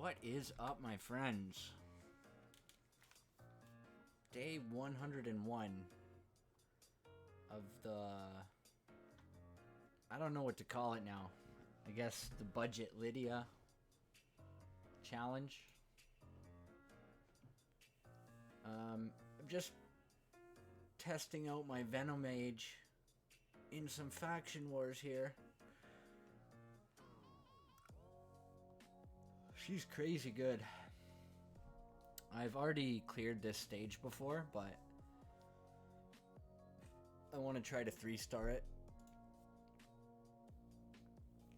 What is up, my friends? Day 101 of the... I don't know what to call it now. I guess the Budget Lydia challenge. I'm just testing out my Venomage in some faction wars here. She's crazy good. I've already cleared this stage before, but I want to try to 3-star it.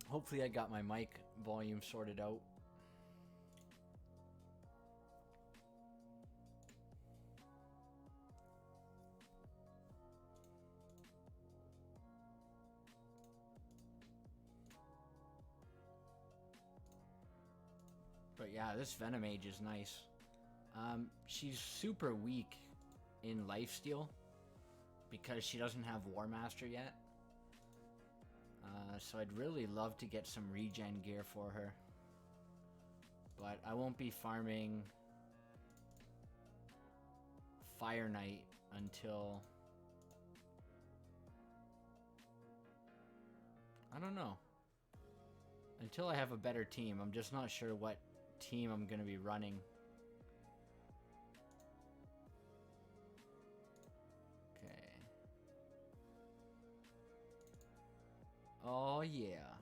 Hopefully I got my mic volume sorted out. But yeah, this Venomage is nice. She's super weak in Lifesteal because she doesn't have War Master yet. So I'd really love to get some regen gear for her. But I won't be farming Fire Knight until... I don't know. Until I have a better team. I'm just not sure what team I'm going to be running. Okay. Oh yeah.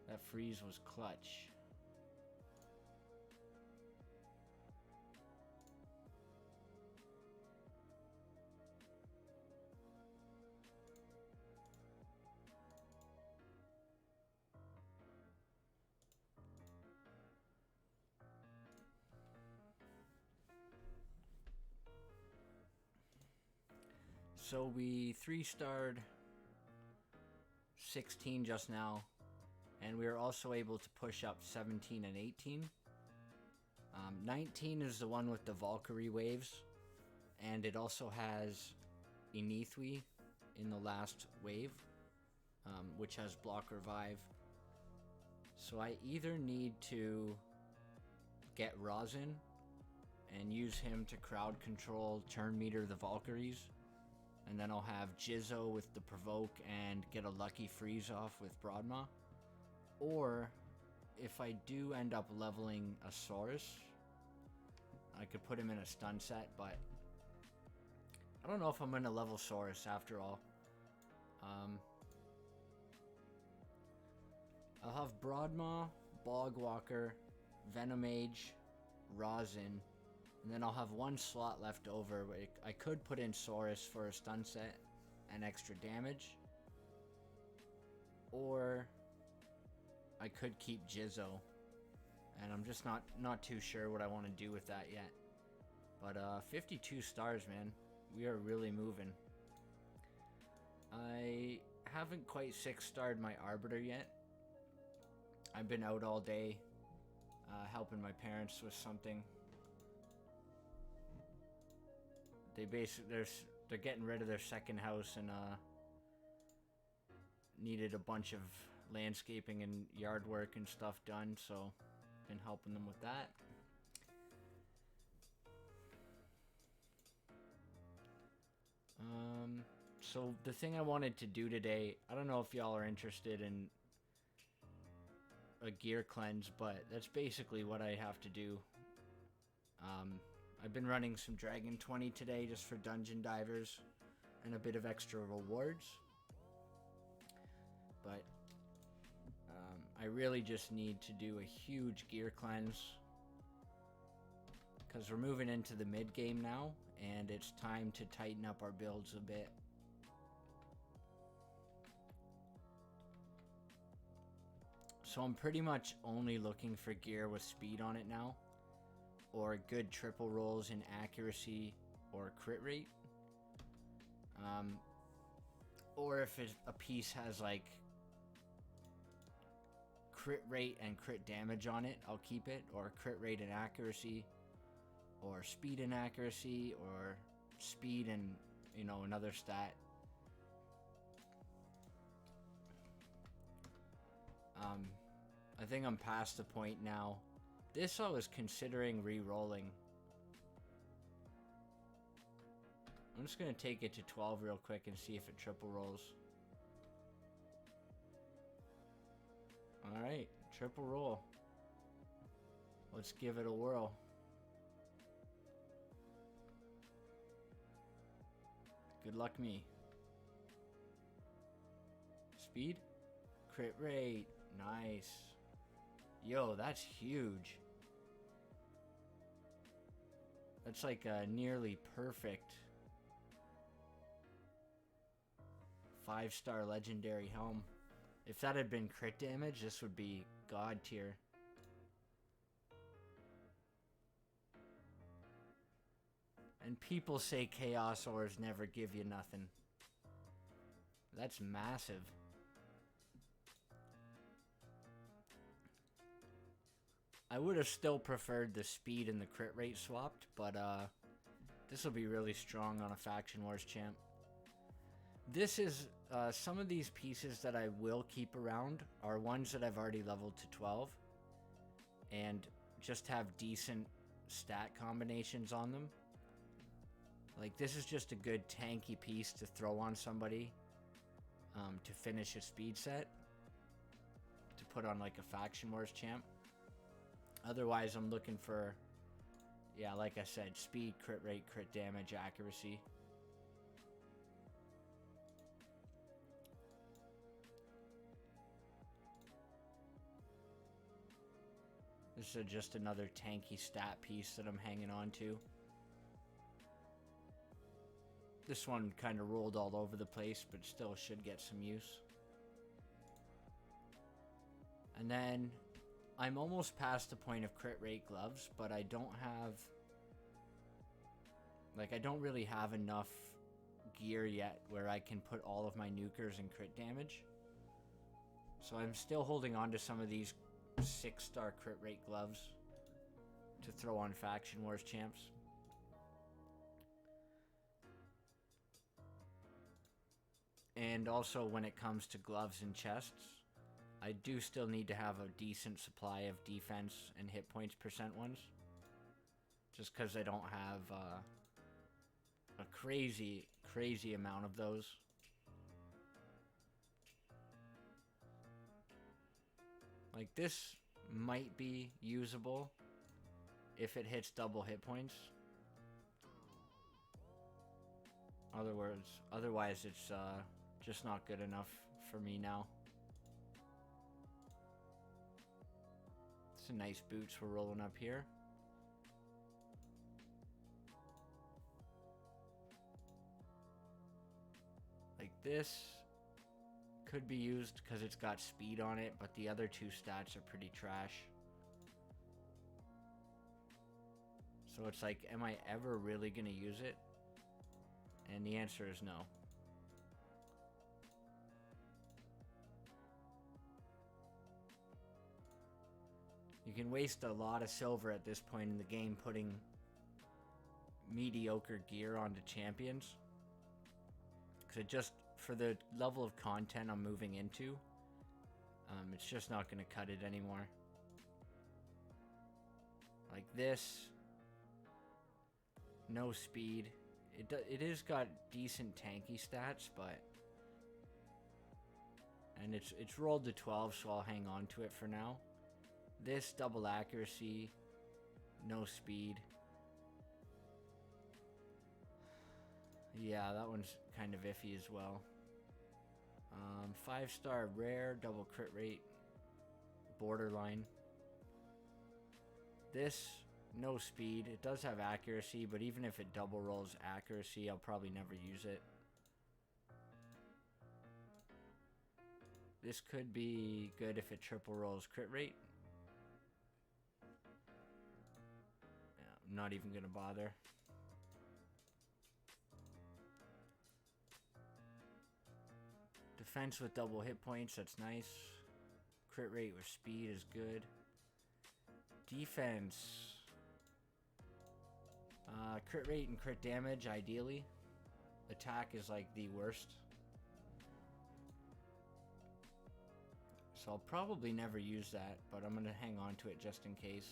That freeze was clutch. So we 3-starred 16 just now, and we were also able to push up 17 and 18. 19 is the one with the Valkyrie waves, and it also has Inithwi in the last wave, which has block revive. So I either need to get rhazin and use him to crowd control turn meter the Valkyries, and then I'll have Jizzo with the provoke and get a lucky freeze off with broadmaw. Or if I do end up leveling a Saurus, I could put him in a stun set, but I don't know if I'm going to level Saurus after all. I'll have broadmaw, bogwalker, venomage, rhazin, and then I'll have one slot left over where I could put in Saurus for a stun set and extra damage. Or I could keep Jizzo. And I'm just not too sure what I want to do with that yet. But 52 stars, man. We are really moving. I haven't quite 6-starred my Arbiter yet. I've been out all day helping my parents with something. They basically they're getting rid of their second house and needed a bunch of landscaping and yard work and stuff done, so been helping them with that. So the thing I wanted to do today, I don't know if y'all are interested in a gear cleanse, but that's basically what I have to do. I've been running some Dragon 20 today just for dungeon divers and a bit of extra rewards. But I really just need to do a huge gear cleanse because we're moving into the mid game now and it's time to tighten up our builds a bit. So I'm pretty much only looking for gear with speed on it now, or good triple rolls in accuracy or crit rate. Or if a piece has like crit rate and crit damage on it, I'll keep it, or crit rate and accuracy, or speed and accuracy, or speed and, you know, another stat. I think I'm past the point now This I was considering re-rolling. I'm just going to take it to 12 real quick and see if it triple rolls. Alright, triple roll. Let's give it a whirl. Good luck me. Speed? Crit rate. Nice. Yo, that's huge. That's like a nearly perfect 5-star legendary helm. If that had been crit damage, this would be god tier. And people say Chaos Ores never give you nothing. That's massive. I would have still preferred the speed and the crit rate swapped, but this will be really strong on a Faction Wars champ. This is, some of these pieces that I will keep around are ones that I've already leveled to 12 and just have decent stat combinations on them. Like, this is just a good tanky piece to throw on somebody to finish a speed set, to put on like a Faction Wars champ. Otherwise, I'm looking for, yeah, like I said, speed, crit rate, crit damage, accuracy. This is just another tanky stat piece that I'm hanging on to. This one kind of rolled all over the place, but still should get some use. And then I'm almost past the point of crit rate gloves, but I don't have, like, I don't really have enough gear yet where I can put all of my nukers in crit damage. So I'm still holding on to some of these 6-star crit rate gloves to throw on Faction Wars champs. And also when it comes to gloves and chests, I do still need to have a decent supply of defense and hit points percent ones. Just because I don't have a crazy amount of those. Like, this might be usable if it hits double hit points. Otherwise it's just not good enough for me now. Some nice boots we're rolling up here. Like, this could be used because it's got speed on it, but the other two stats are pretty trash. So it's like, am I ever really gonna use it? And the answer is no. You can waste a lot of silver at this point in the game putting mediocre gear onto champions. Because it just, for the level of content I'm moving into, it's just not going to cut it anymore. Like this, no speed. It is got decent tanky stats, but, and it's rolled to 12, so I'll hang on to it for now. This, double accuracy, no speed. Yeah, that one's kind of iffy as well. 5-star rare, double crit rate, borderline. This, no speed. It does have accuracy, but even if it double rolls accuracy, I'll probably never use it. This could be good if it triple rolls crit rate. Yeah, I'm not even gonna bother. Defense with double hit points, that's nice. Crit rate with speed is good. Defense. Crit rate and crit damage, ideally. Attack is like the worst. So I'll probably never use that, but I'm going to hang on to it just in case.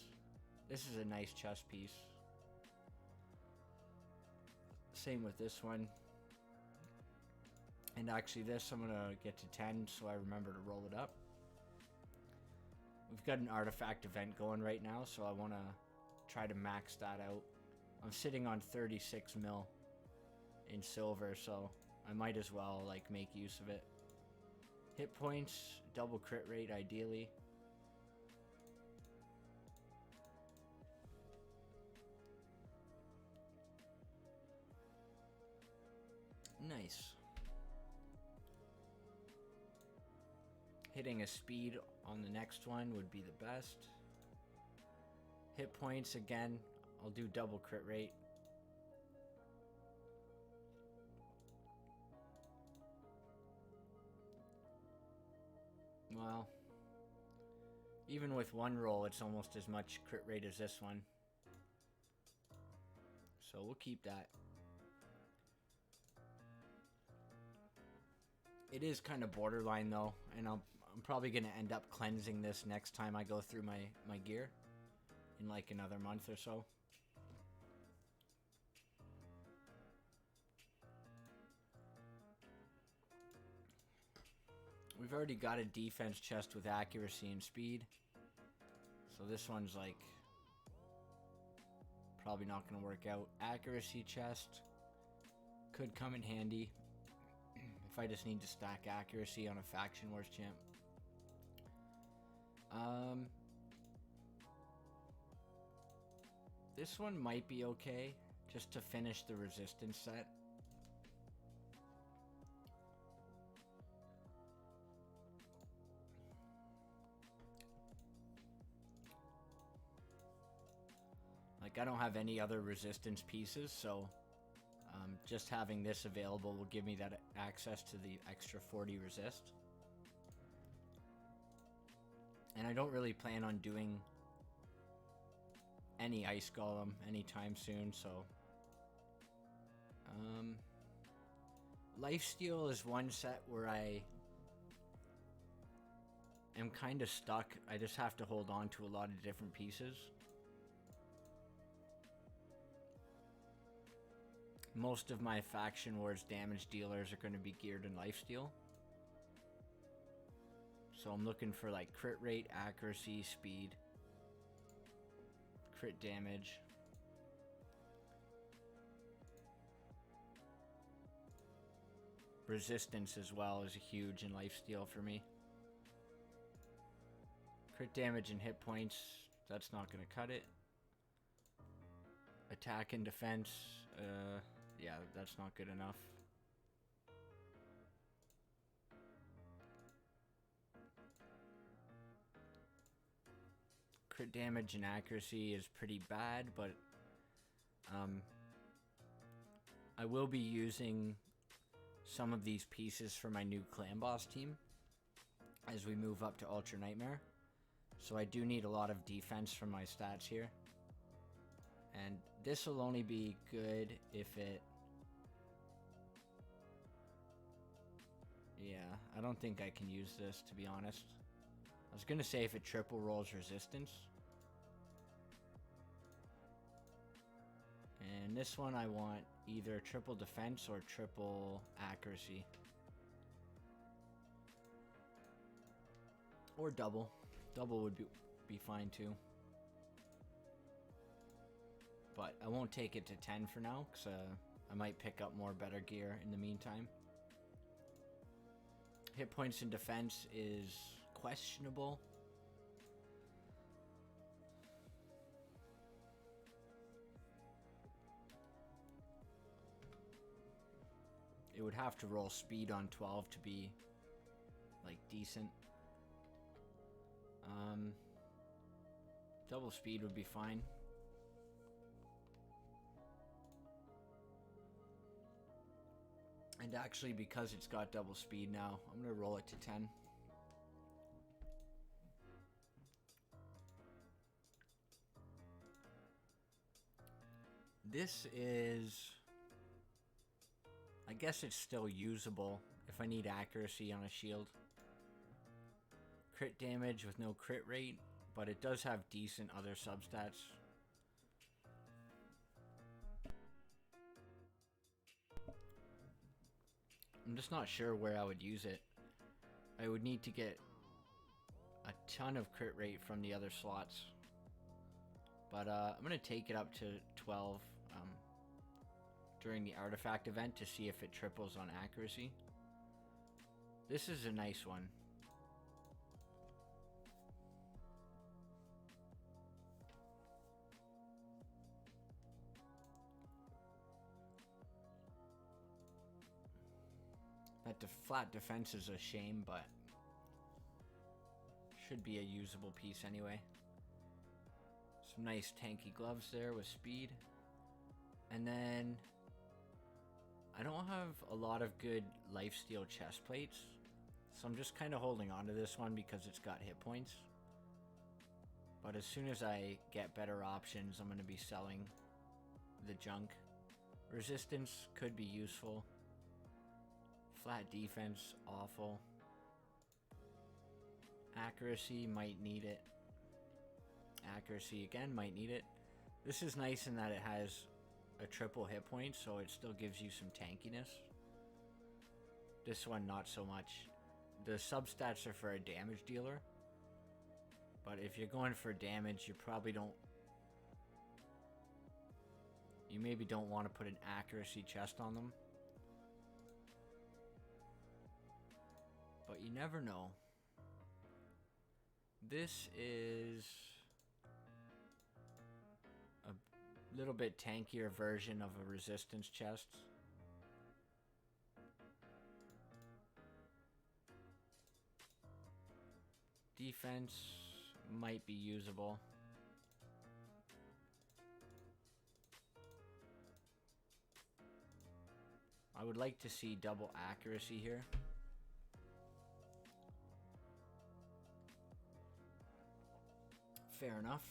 This is a nice chest piece. Same with this one. And actually this I'm gonna get to 10 so I remember to roll it up. We've got an artifact event going right now, so I want to try to max that out. I'm sitting on 36 mil in silver, so I might as well like make use of it. Hit points, double crit rate ideally. Nice. Hitting a speed on the next one would be the best. Hit points, again, I'll do double crit rate. Well, even with one roll, it's almost as much crit rate as this one. So we'll keep that. It is kind of borderline though, and I'm probably going to end up cleansing this next time I go through my gear in like another month or so. We've already got a defense chest with accuracy and speed, so this one's like probably not going to work out. Accuracy chest could come in handy if I just need to stack accuracy on a faction wars champ. This one might be okay just to finish the resistance set. Like, I don't have any other resistance pieces, so just having this available will give me that access to the extra 40 resist. And I don't really plan on doing any ice golem anytime soon, so Lifesteal is one set where I am kind of stuck. I just have to hold on to a lot of different pieces. Most of my faction wars damage dealers are going to be geared in Lifesteal. So I'm looking for like crit rate, accuracy, speed, crit damage. Resistance as well is a huge in Lifesteal for me. Crit damage and hit points, that's not going to cut it. Attack and defense, yeah, that's not good enough. Crit damage and accuracy is pretty bad, but I will be using some of these pieces for my new clan boss team as we move up to Ultra Nightmare. So I do need a lot of defense from my stats here. And this will only be good if it... Yeah, I don't think I can use this, to be honest. I was going to say if it triple rolls resistance. And this one I want either triple defense or triple accuracy. Or double. Double would be fine too. But I won't take it to 10 for now, because I might pick up more better gear in the meantime. Hit points and defense is questionable. It would have to roll speed on 12 to be like decent. Double speed would be fine. And actually, because it's got double speed now, I'm going to roll it to 10. This is... I guess it's still usable if I need accuracy on a shield. Crit damage with no crit rate, but it does have decent other substats. I'm just not sure where I would use it. I would need to get a ton of crit rate from the other slots. But I'm going to take it up to 12 during the artifact event to see if it triples on accuracy. This is a nice one. That flat defense is a shame, but should be a usable piece anyway. Some nice tanky gloves there with speed. And then I don't have a lot of good lifesteal chest plates, so I'm just kind of holding on to this one because it's got hit points. But as soon as I get better options, I'm going to be selling the junk. Resistance could be useful. Flat defense, awful. Accuracy, might need it. Accuracy again, might need it. This is nice in that it has a triple hit point, so it still gives you some tankiness. This one, not so much. The substats are for a damage dealer, but if you're going for damage, you probably don't... You maybe don't want to put an accuracy chest on them. But you never know. This is a little bit tankier version of a resistance chest. Defense might be usable. I would like to see double accuracy here. Fair enough.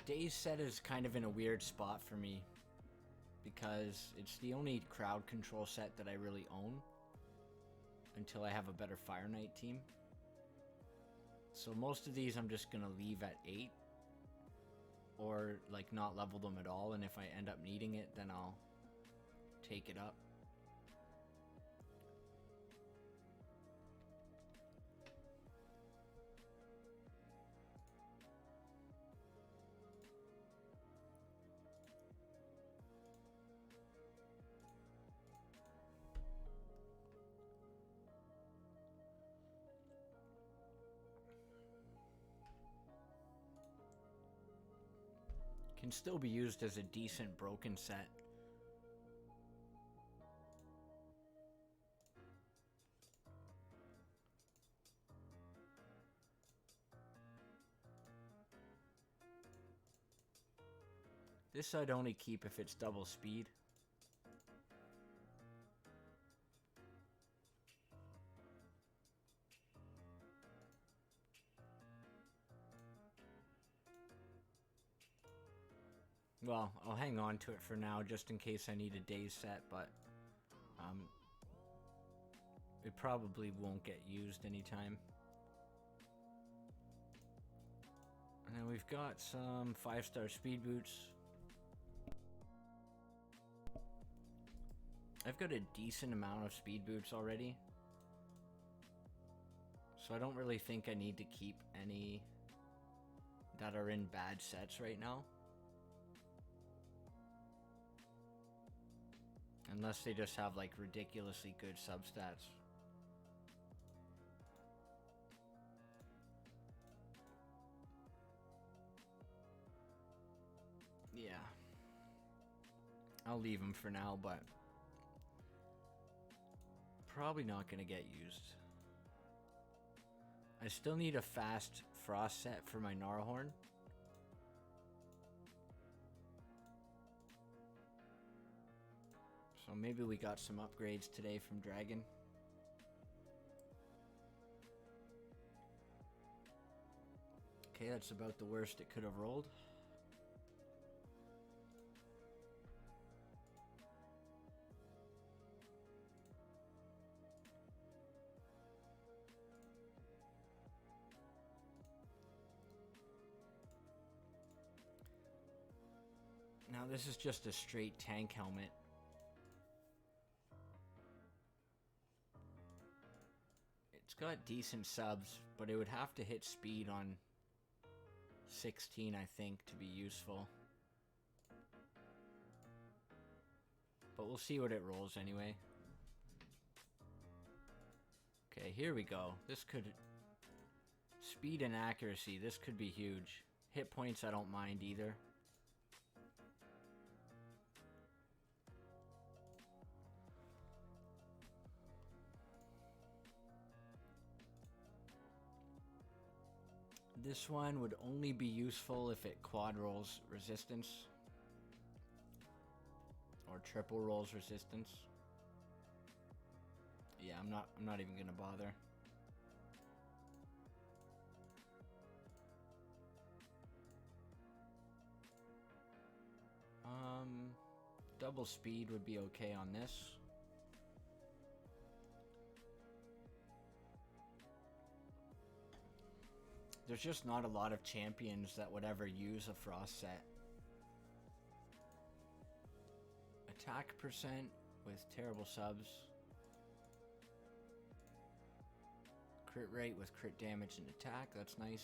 Days set is kind of in a weird spot for me because it's the only crowd control set that I really own until I have a better Fire Knight team. So most of these I'm just going to leave at 8 or like not level them at all, and if I end up needing it, then I'll take it up. Can still be used as a decent broken set. This I'd only keep if it's double speed. Well, I'll hang on to it for now just in case I need a day's set, but it probably won't get used anytime. And then we've got some 5-star speed boots. I've got a decent amount of speed boots already, so I don't really think I need to keep any that are in bad sets right now. Unless they just have like ridiculously good substats. Yeah. I'll leave them for now, but probably not going to get used. I still need a fast frost set for my Gnarlhorn. So maybe we got some upgrades today from Dragon. Okay, that's about the worst it could have rolled. Now this is just a straight tank helmet. It's got decent subs, but it would have to hit speed on 16, I think, to be useful. But we'll see what it rolls anyway. Okay, here we go. This could... Speed and accuracy, this could be huge. Hit points I don't mind either. This one would only be useful if it quad rolls resistance. Or triple rolls resistance. Yeah, I'm not even gonna bother. Double speed would be okay on this. There's just not a lot of champions that would ever use a frost set. Attack percent with terrible subs. Crit rate with crit damage and attack, that's nice.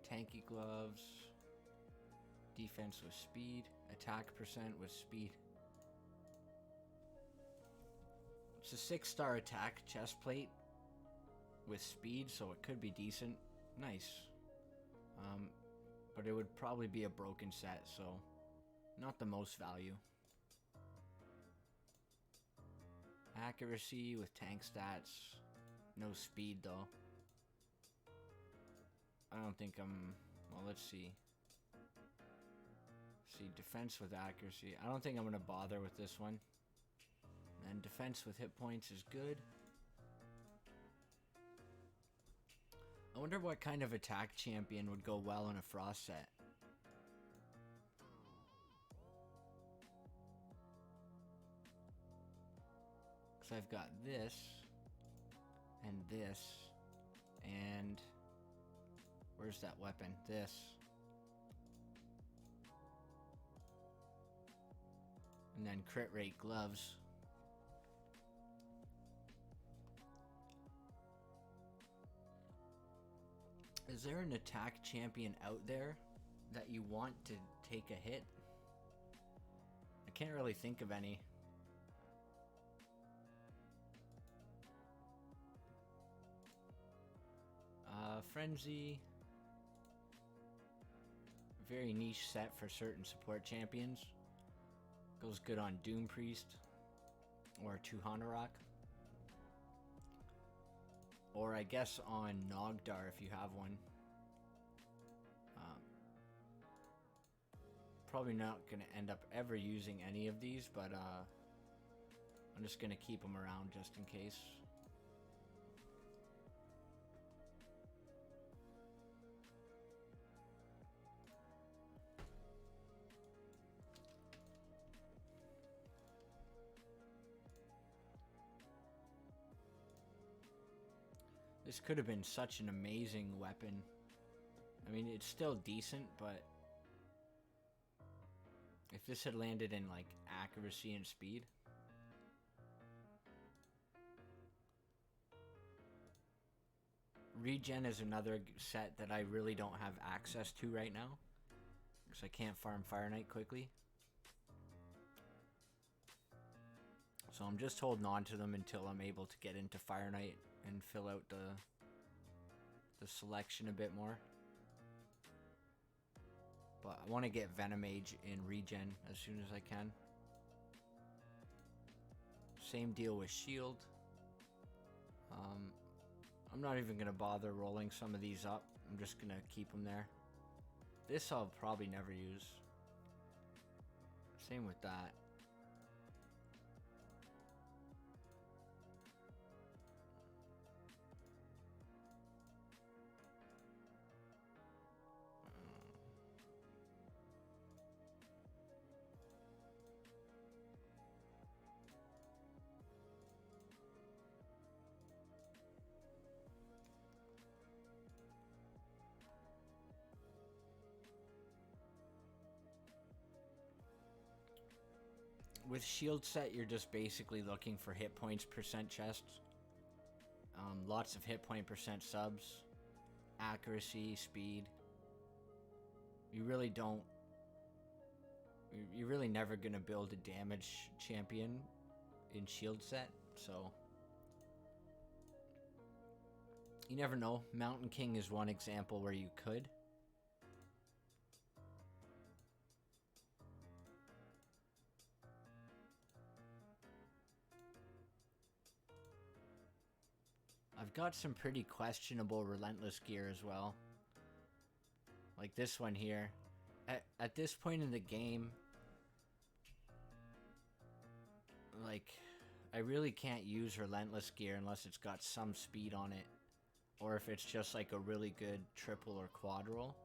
Tanky gloves. Defense with speed. Attack percent with speed. It's a 6-star attack chest plate with speed, so it could be decent. Nice. But it would probably be a broken set, so not the most value. Accuracy with tank stats. No speed, though. I don't think I'm... Well, let's see. Defense with accuracy. I don't think I'm going to bother with this one. And defense with hit points is good. I wonder what kind of attack champion would go well in a frost set. Because I've got this, and this, and where's that weapon? This. And then crit rate gloves. Is there an attack champion out there that you want to take a hit? I can't really think of any. Frenzy. Very niche set for certain support champions. Goes good on Doom Priest or Tuhanarok. Or I guess on Nogdar if you have one. Probably not going to end up ever using any of these, but I'm just going to keep them around just in case. This could have been such an amazing weapon. I mean, it's still decent, but if this had landed in, like, accuracy and speed. Regen is another set that I really don't have access to right now, because I can't farm Fire Knight quickly. So I'm just holding on to them until I'm able to get into Fire Knight and fill out the selection a bit more. But I want to get Venomage in Regen as soon as I can. Same deal with Shield. I'm not even going to bother rolling some of these up. I'm just going to keep them there. This I'll probably never use. Same with that. with shield set, you're just basically looking for hit points percent chests. Lots of hit point percent subs, accuracy, speed. You really don't. You're really never gonna build a damage champion in shield set, so you never know. Mountain King is one example where you could. I've got some pretty questionable Relentless gear as well. Like this one here. At this point in the game, like, I really can't use Relentless gear unless it's got some speed on it. Or if it's just like a really good triple or quad roll.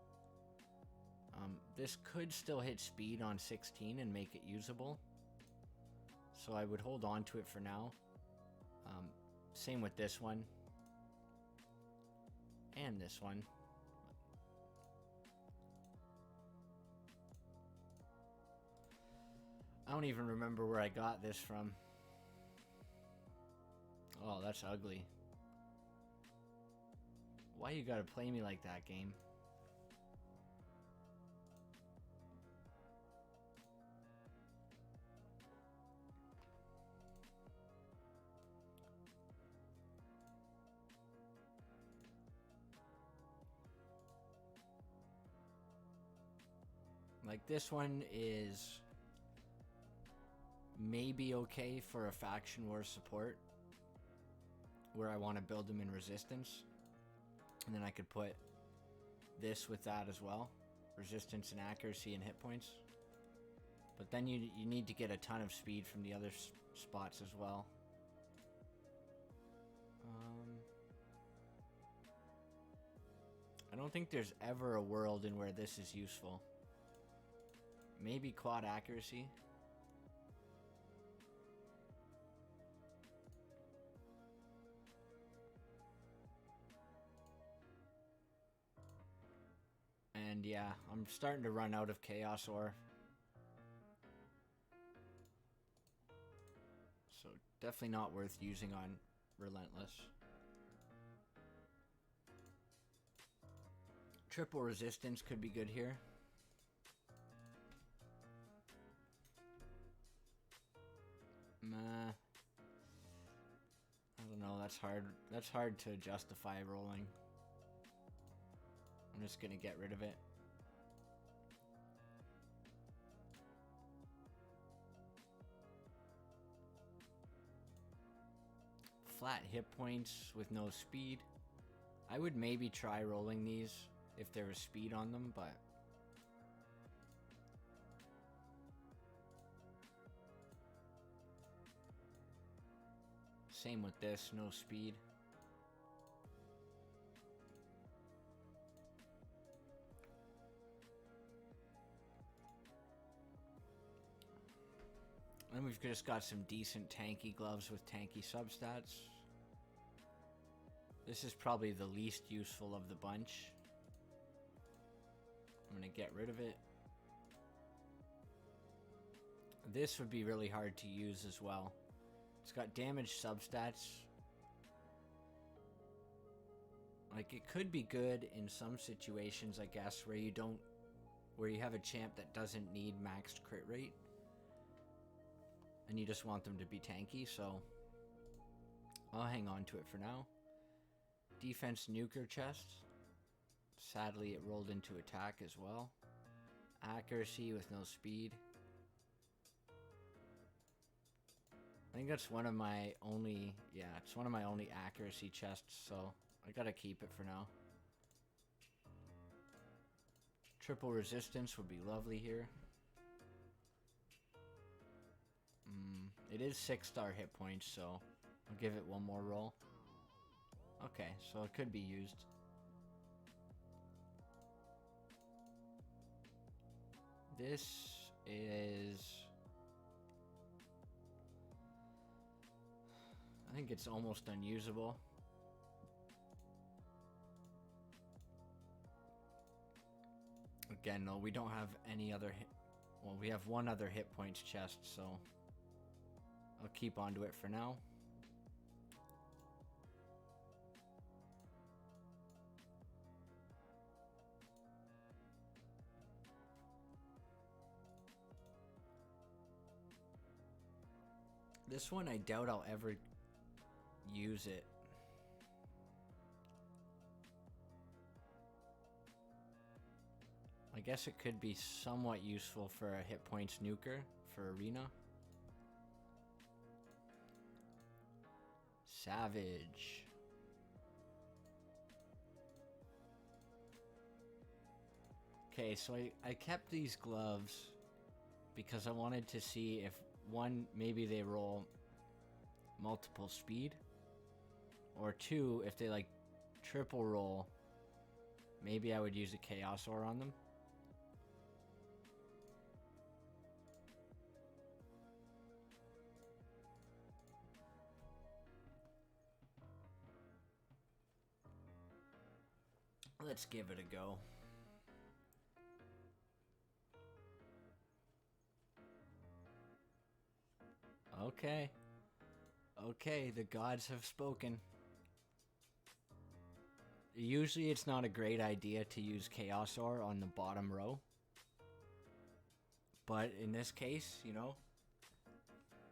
This could still hit speed on 16 and make it usable. So I would hold on to it for now. Same with this one. And this one. I don't even remember where I got this from. Oh, that's ugly. Why you gotta play me like that, game? Like, this one is maybe okay for a faction war support where I want to build them in resistance, and then I could put this with that as well, resistance and accuracy and hit points. But then you need to get a ton of speed from the other spots as well. I don't think there's ever a world in where this is useful. Maybe quad accuracy. And yeah, I'm starting to run out of chaos ore. So definitely not worth using on Relentless. Triple resistance could be good here. Nah. I don't know, that's hard. That's hard to justify rolling. I'm just gonna get rid of it. Flat hit points with no speed. I would maybe try rolling these if there was speed on them, but same with this, no speed. And we've just got some decent tanky gloves with tanky substats. This is probably the least useful of the bunch. I'm gonna get rid of it. This would be really hard to use as well. It's got damage substats. Like, it could be good in some situations, I guess, where you have a champ that doesn't need maxed crit rate. And you just want them to be tanky, so I'll hang on to it for now. Defense nuker chest. Sadly, it rolled into attack as well. Accuracy with no speed. I think that's one of my only, it's one of my only accuracy chests, so I gotta keep it for now. Triple resistance would be lovely here. It is 6-star hit points, so I'll give it one more roll. Okay, so it could be used. This is... I think it's almost unusable. Again, though, we don't have any other hit... Well, we have one other hit points chest, so I'll keep onto it for now. This one, I doubt I'll ever use it. I guess it could be somewhat useful for a hit points nuker for arena. Savage. Okay, so I kept these gloves because I wanted to see if one, maybe they roll multiple speed, or two, if they like triple roll, maybe I would use a Chaos Ore on them. Let's give it a go. Okay. Okay, the gods have spoken. Usually it's not a great idea to use Chaos Ore on the bottom row. But in this case, you know,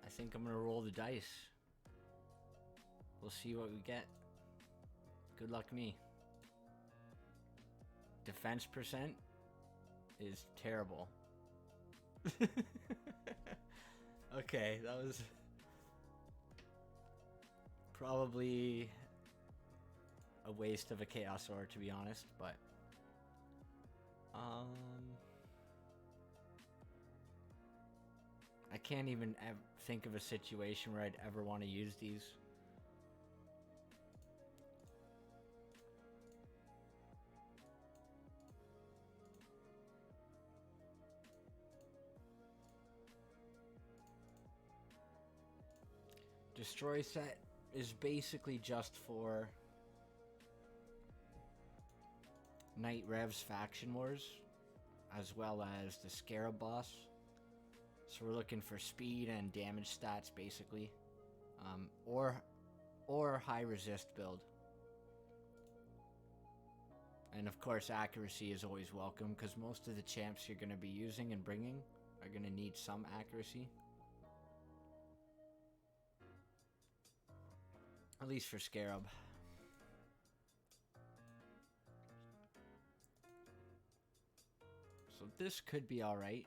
I think I'm gonna roll the dice. We'll see what we get. Good luck me. Defense percent is terrible. Okay, that was probably a waste of a Chaos Ore, to be honest, but I can't even think of a situation where I'd ever want to use these. Destroy set is basically just for Night Rev's Faction Wars, as well as the Scarab boss. So we're looking for speed and damage stats, basically, or high resist build. And of course, accuracy is always welcome, because most of the champs you're going to be using and bringing are going to need some accuracy. At least for Scarab. So this could be alright.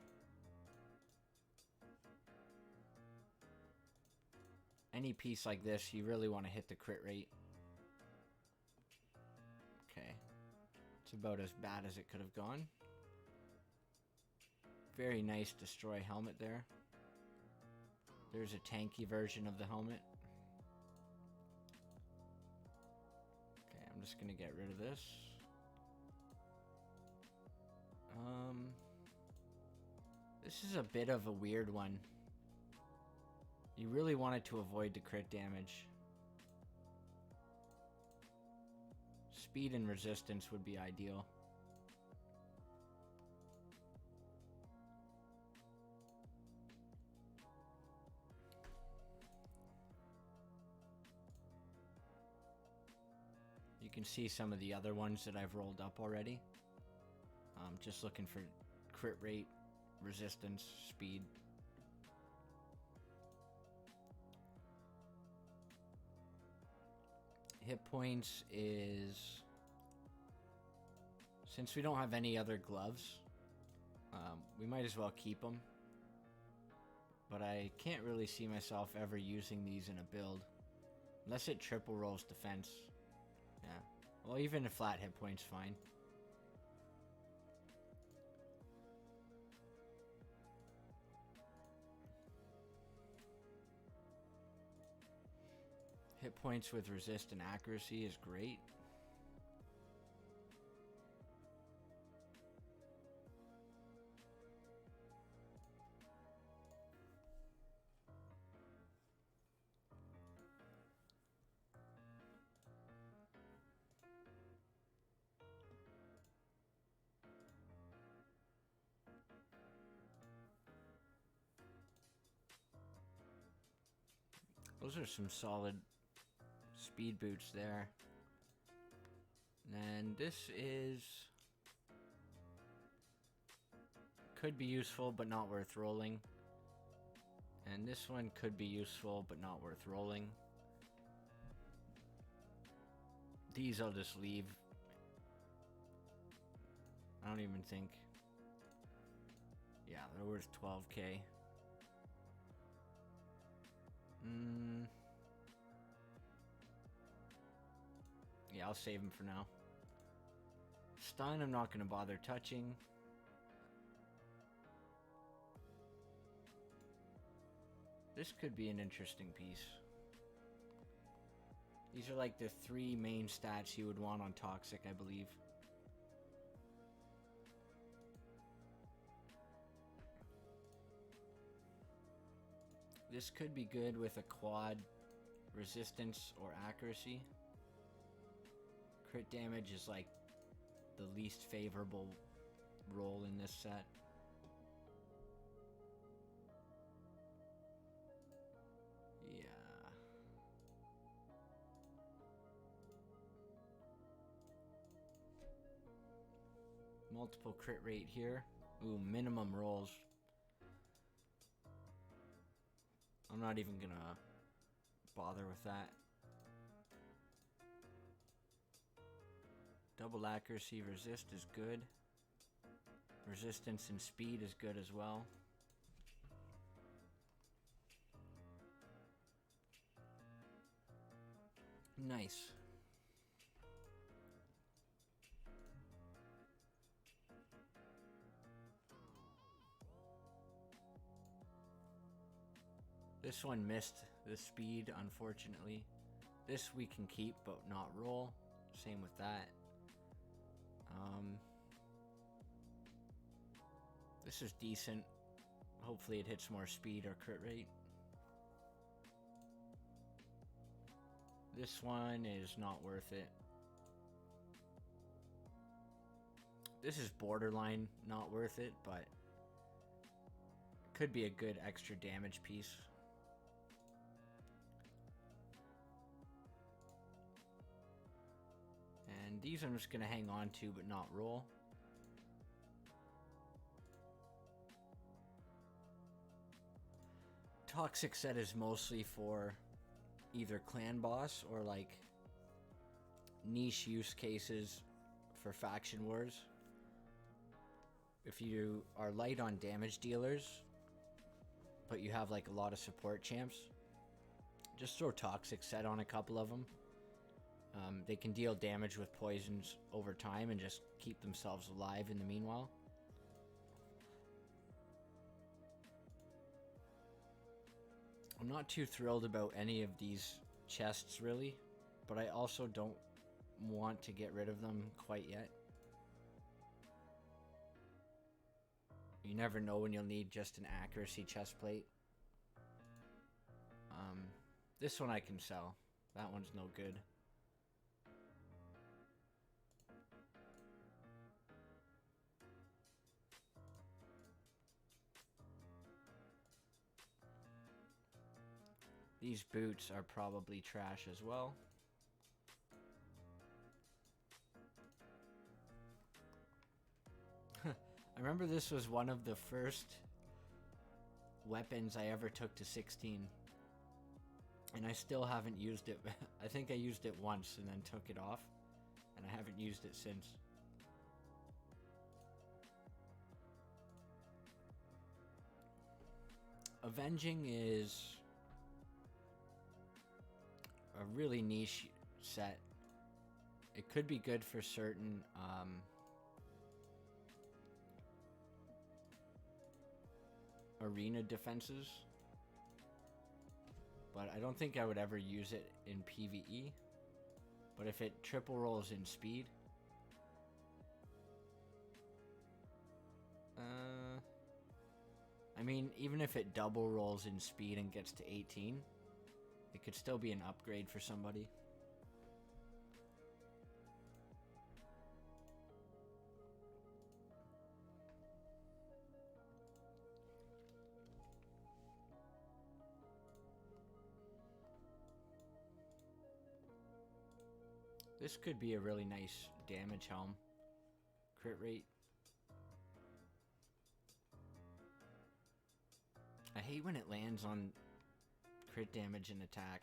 Any piece like this, you really want to hit the crit rate. Okay. It's about as bad as it could have gone. Very nice destroy helmet there. There's a tanky version of the helmet. Okay, I'm just gonna get rid of this. This is a bit of a weird one. You really wanted to avoid the crit damage. Speed and resistance would be ideal. You can see some of the other ones that I've rolled up already. Just looking for crit rate, resistance, speed. Hit points is, since we don't have any other gloves, we might as well keep them. But I can't really see myself ever using these in a build, unless it triple rolls defense. Yeah, well, even a flat hit point's fine. Hit points with resist and accuracy is great. Those are some solid speed boots there. And this is... could be useful, but not worth rolling. And this one could be useful, but not worth rolling. These I'll just leave. I don't even think... yeah, they're worth 12k. Yeah, I'll save them for now. Stun, I'm not going to bother touching. This could be an interesting piece. These are like the 3 main stats you would want on Toxic, I believe. This could be good with a quad resistance or accuracy. Crit damage is like the least favorable roll in this set. Yeah. Multiple crit rate here. Ooh, minimum rolls. I'm not even gonna bother with that. Double accuracy resist is good. Resistance and speed is good as well. Nice. This one missed the speed, unfortunately. This we can keep, but not roll. Same with that. This is decent. Hopefully it hits more speed or crit rate. This one is not worth it. This is borderline not worth it, but could be a good extra damage piece. And these I'm just going to hang on to but not roll. Toxic set is mostly for either clan boss or like niche use cases for faction wars. If you are light on damage dealers but you have like a lot of support champs, just throw Toxic set on a couple of them. They can deal damage with poisons over time and just keep themselves alive in the meanwhile. I'm not too thrilled about any of these chests really, but I also don't want to get rid of them quite yet. You never know when you'll need just an accuracy chest plate. This one I can sell. That one's no good. These boots are probably trash as well. I remember this was one of the first weapons I ever took to 16. And I still haven't used it. I think I used it once and then took it off. And I haven't used it since. Avenging is a really niche set. It could be good for certain arena defenses, but I don't think I would ever use it in PvE. But if it triple rolls in speed, I mean, even if it double rolls in speed and gets to 18, it could still be an upgrade for somebody. This could be a really nice damage helm. Crit rate. I hate when it lands on crit damage and attack.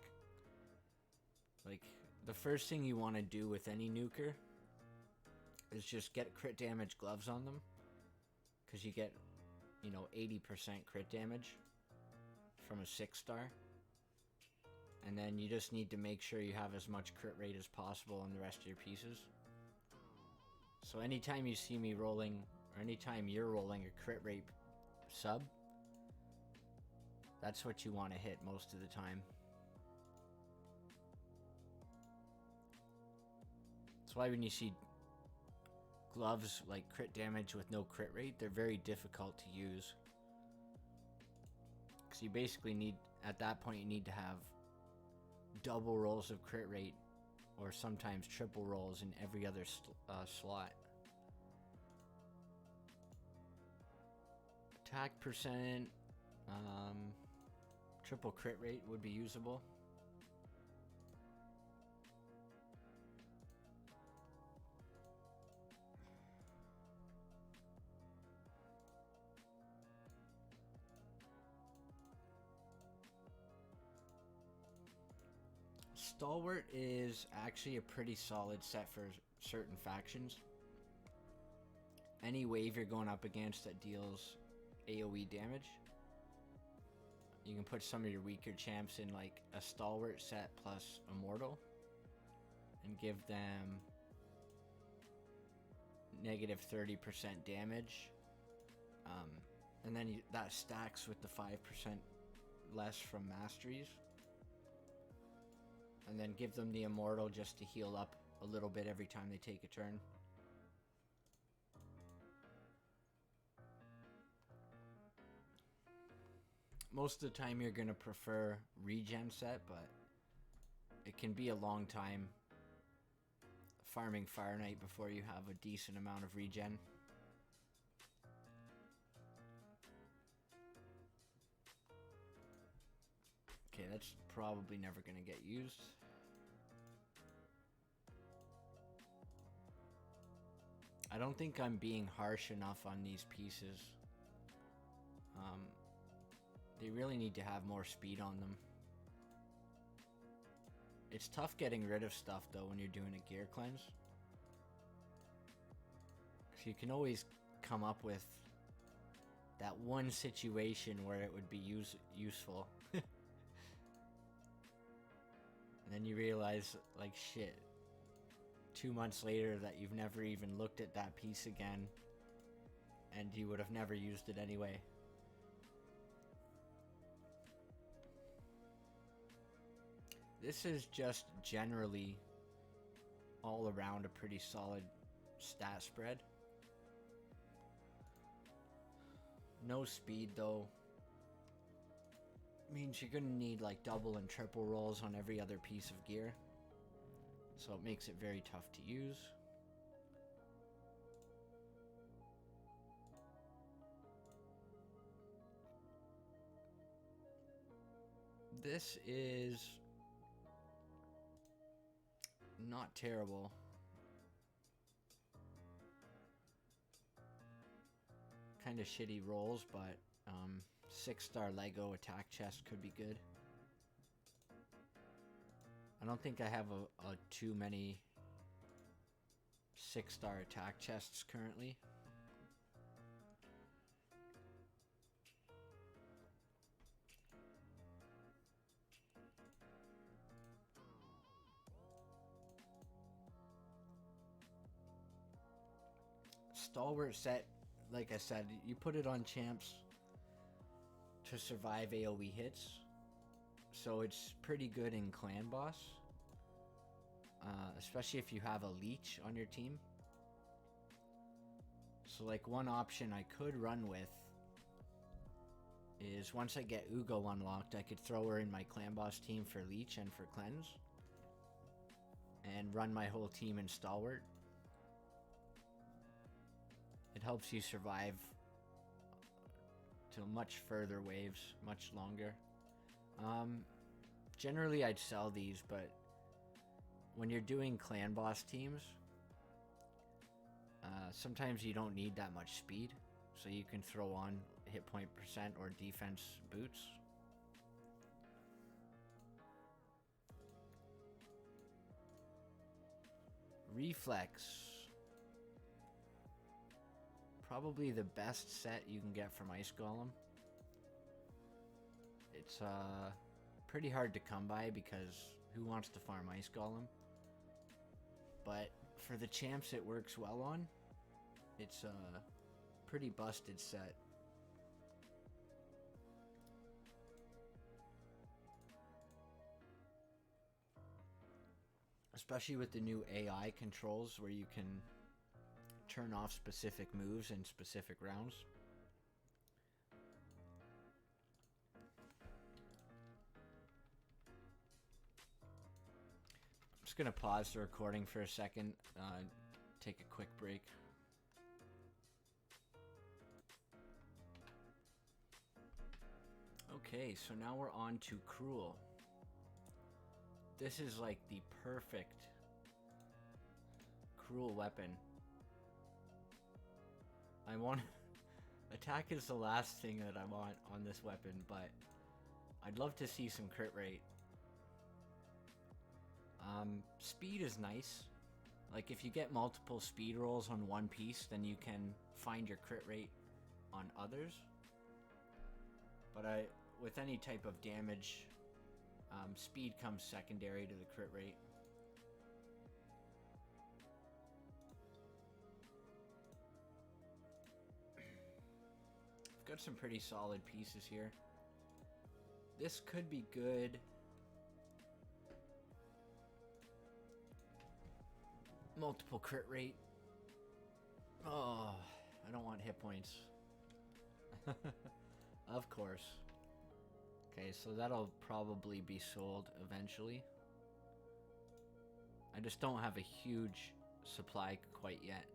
Like, the first thing you want to do with any nuker is just get crit damage gloves on them. Because you get, you know, 80% crit damage from a 6-star. And then you just need to make sure you have as much crit rate as possible on the rest of your pieces. So anytime you see me rolling, or anytime you're rolling a crit rate sub, that's what you want to hit most of the time. That's why when you see gloves like crit damage with no crit rate, they're very difficult to use. Because you basically need, at that point, you need to have double rolls of crit rate, or sometimes triple rolls in every other slot. Attack percent, triple crit rate would be usable. Stalwart is actually a pretty solid set for certain factions. Any wave you're going up against that deals AoE damage, you can put some of your weaker champs in like a Stalwart set plus Immortal and give them negative 30% damage. And then that stacks with the 5% less from masteries. And then give them the Immortal just to heal up a little bit every time they take a turn. Most of the time you're going to prefer Regen set, but it can be a long time farming Fire Knight before you have a decent amount of regen. Okay, that's probably never going to get used. I don't think I'm being harsh enough on these pieces. They really need to have more speed on them. It's tough getting rid of stuff though when you're doing a gear cleanse. So you can always come up with that one situation where it would be useful. And then you realize, like, shit, 2 months later that you've never even looked at that piece again, and you would have never used it anyway. This is just generally all around a pretty solid stat spread. No speed though. Means you're gonna need like double and triple rolls on every other piece of gear. So it makes it very tough to use. This is not terrible. Kind of shitty rolls, but 6-star Lego attack chest could be good. I don't think I have too many 6-star attack chests currently. Stalwart set, like I said, you put it on champs to survive AoE hits, so it's pretty good in clan boss, especially if you have a leech on your team. So like one option I could run with is once I get Ugo unlocked, I could throw her in my clan boss team for leech and for cleanse and run my whole team in Stalwart. It helps you survive to much further waves, much longer. Generally I'd sell these, but when you're doing clan boss teams, sometimes you don't need that much speed, so you can throw on hit point percent or defense boots. Reflex. Probably the best set you can get from Ice Golem. It's pretty hard to come by because who wants to farm Ice Golem? But for the champs it works well on. It's a pretty busted set. Especially with the new AI controls where you can turn off specific moves in specific rounds. I'm just gonna pause the recording for a second, take a quick break. Okay, so now we're on to Cruel. This is like the perfect Cruel weapon. I want... Attack is the last thing that I want on this weapon, but I'd love to see some crit rate. Speed is nice. Like, if you get multiple speed rolls on one piece, then you can find your crit rate on others. But with any type of damage, speed comes secondary to the crit rate. I've got some pretty solid pieces here. This could be good. Multiple crit rate. Oh, I don't want hit points. Of course. Okay, so that'll probably be sold eventually. I just don't have a huge supply quite yet.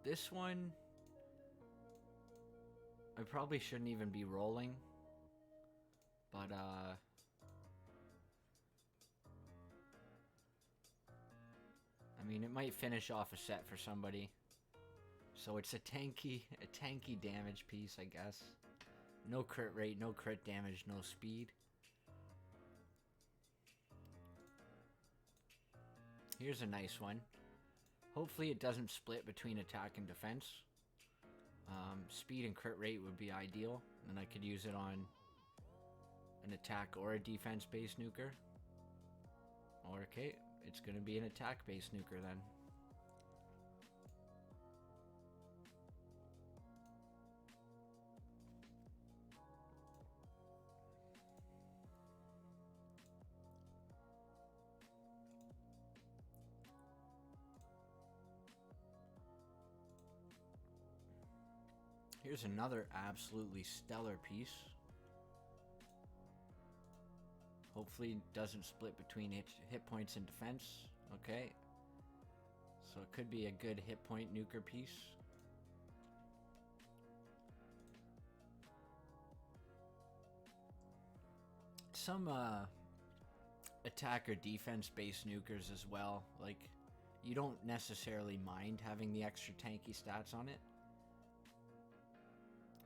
This one, I probably shouldn't even be rolling. But, I mean, it might finish off a set for somebody. So it's a tanky damage piece, I guess. No crit rate, no crit damage, no speed. Here's a nice one. Hopefully it doesn't split between attack and defense. Speed and crit rate would be ideal, and I could use it on an attack or a defense-based nuker. Or, okay, it's going to be an attack-based nuker then. Here's another absolutely stellar piece. Hopefully it doesn't split between hit points and defense. Okay. So it could be a good hit point nuker piece. Some attack or defense based nukers as well. Like, you don't necessarily mind having the extra tanky stats on it.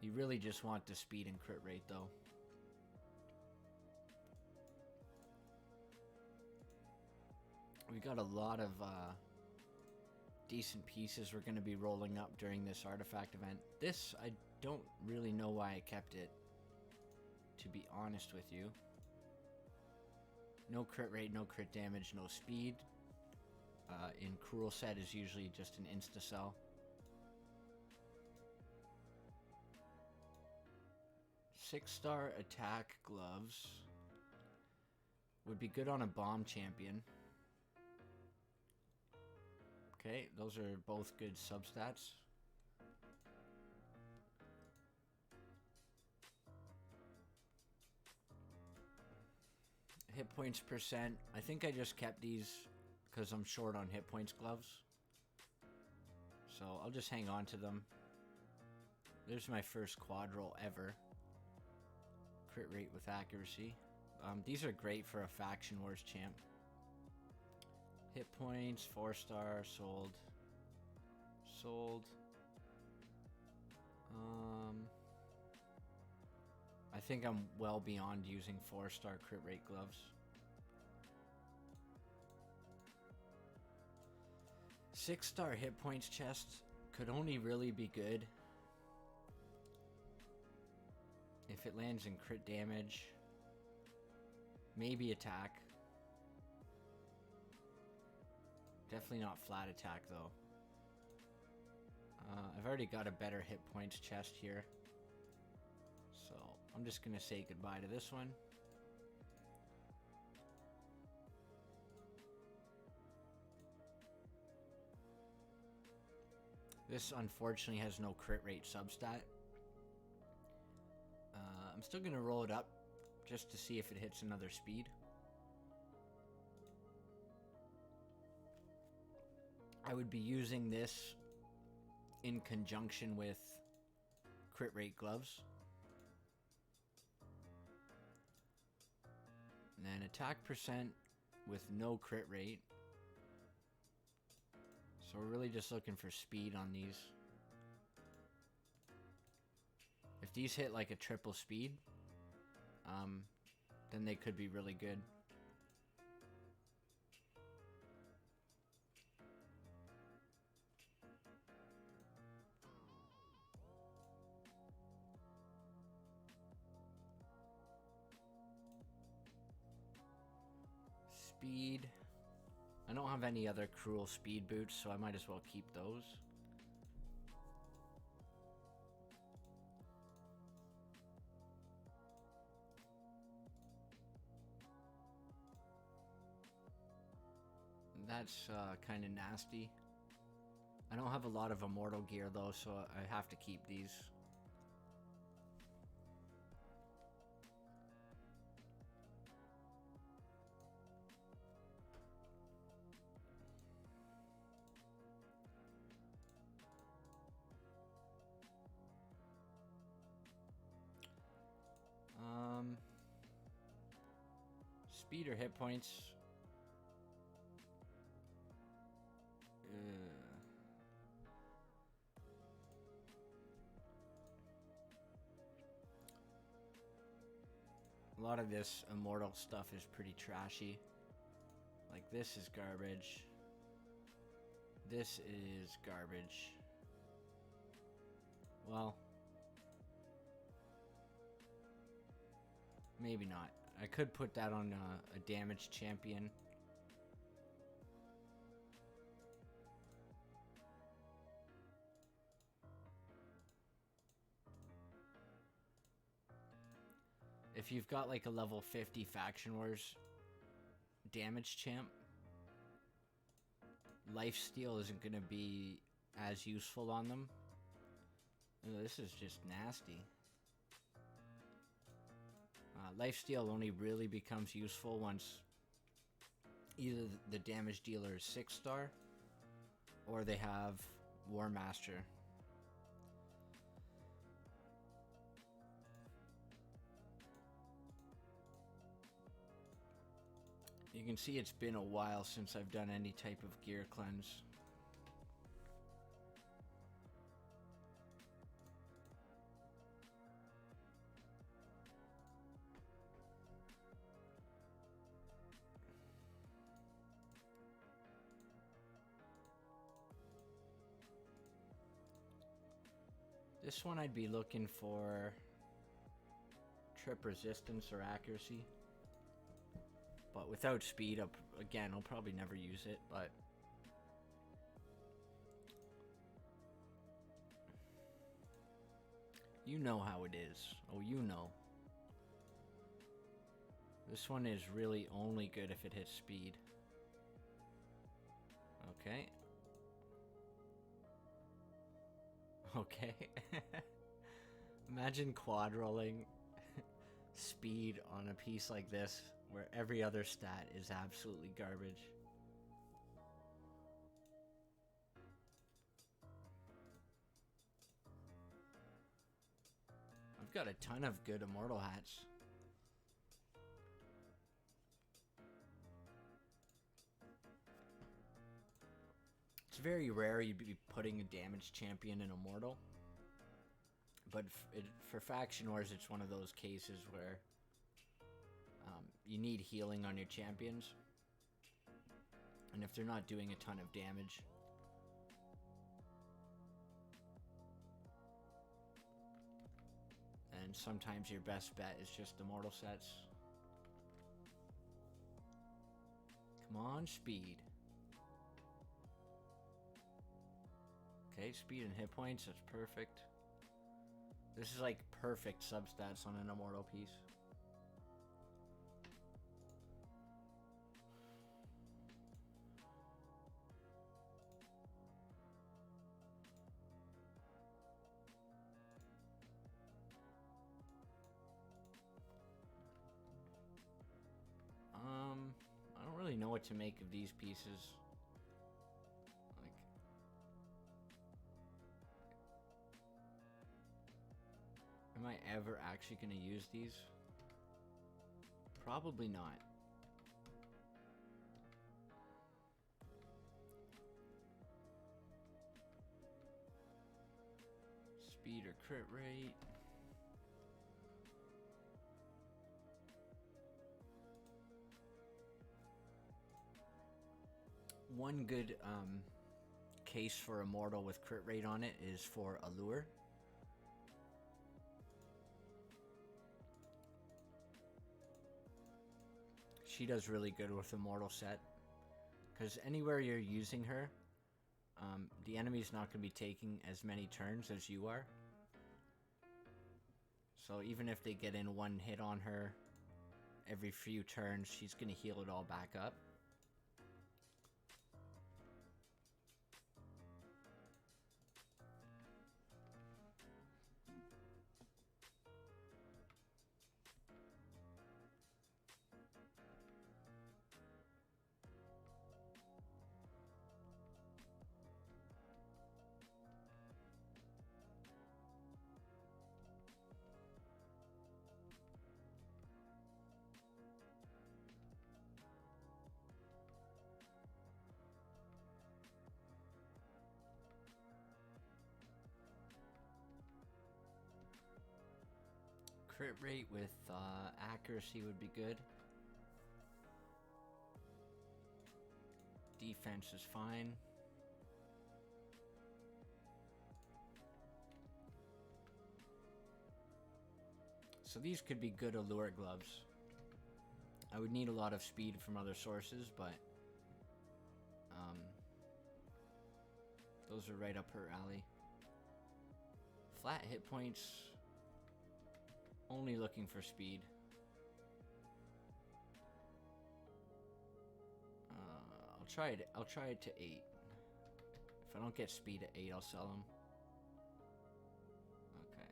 You really just want the speed and crit rate though. We got a lot of decent pieces we're going to be rolling up during this artifact event. This, I don't really know why I kept it, to be honest with you. No crit rate, no crit damage, no speed. In Cruel set is usually just an insta-sell. Six-star attack gloves would be good on a bomb champion. Okay, those are both good substats. Hit points percent. I think I just kept these because I'm short on hit points gloves. So I'll just hang on to them. There's my first quad roll ever. Crit rate with accuracy. These are great for a Faction Wars champ. Hit points, 4-star, sold. Sold. I think I'm well beyond using 4-star crit rate gloves. 6-star hit points chest could only really be good if it lands in crit damage, maybe attack. Definitely not flat attack though. I've already got a better hit points chest here, so I'm just gonna say goodbye to this one. This unfortunately has no crit rate substat. I'm still gonna roll it up just to see if it hits another speed. I would be using this in conjunction with crit rate gloves. And then attack percent with no crit rate. So we're really just looking for speed on these. If these hit like a triple speed, then they could be really good. Speed. I don't have any other cruel speed boots, so I might as well keep those. That's kind of nasty. I don't have a lot of Immortal gear though, so I have to keep these. Speed or hit points? A lot of this Immortal stuff is pretty trashy. Like this is garbage. This is garbage. Well, maybe not. I could put that on a damaged champion. If you've got like a level 50 Faction Wars damage champ, Lifesteal isn't going to be as useful on them. Oh, this is just nasty. Lifesteal only really becomes useful once either the damage dealer is 6-star or they have War Master. You can see it's been a while since I've done any type of gear cleanse. This one I'd be looking for trip resistance or accuracy. But without speed, again, I'll probably never use it, but you know how it is. Oh, you know. This one is really only good if it hits speed. Okay. Okay. Imagine quad rolling speed on a piece like this where every other stat is absolutely garbage. I've got a ton of good Immortal hats. very rare you'd be putting a damaged champion in Immortal. But for Faction Wars, it's one of those cases where you need healing on your champions. And if they're not doing a ton of damage, and sometimes your best bet is just Immortal sets. Come on, speed. Okay, speed and hit points, that's perfect. This is like perfect substats on an Immortal piece. I don't really know what to make of these pieces. Like, am I ever actually going to use these? Probably not. Speed or crit rate. One good case for Immortal with crit rate on it is for Allure. She does really good with Immortal set, because anywhere you're using her, the enemy's not going to be taking as many turns as you are. So even if they get in one hit on her every few turns, she's going to heal it all back up. Crit rate with accuracy would be good. Defense is fine. So these could be good Allure gloves. I would need a lot of speed from other sources, but those are right up her alley. Flat hit points. Only looking for speed. I'll try it to 8. If I don't get speed at 8, I'll sell them. Okay.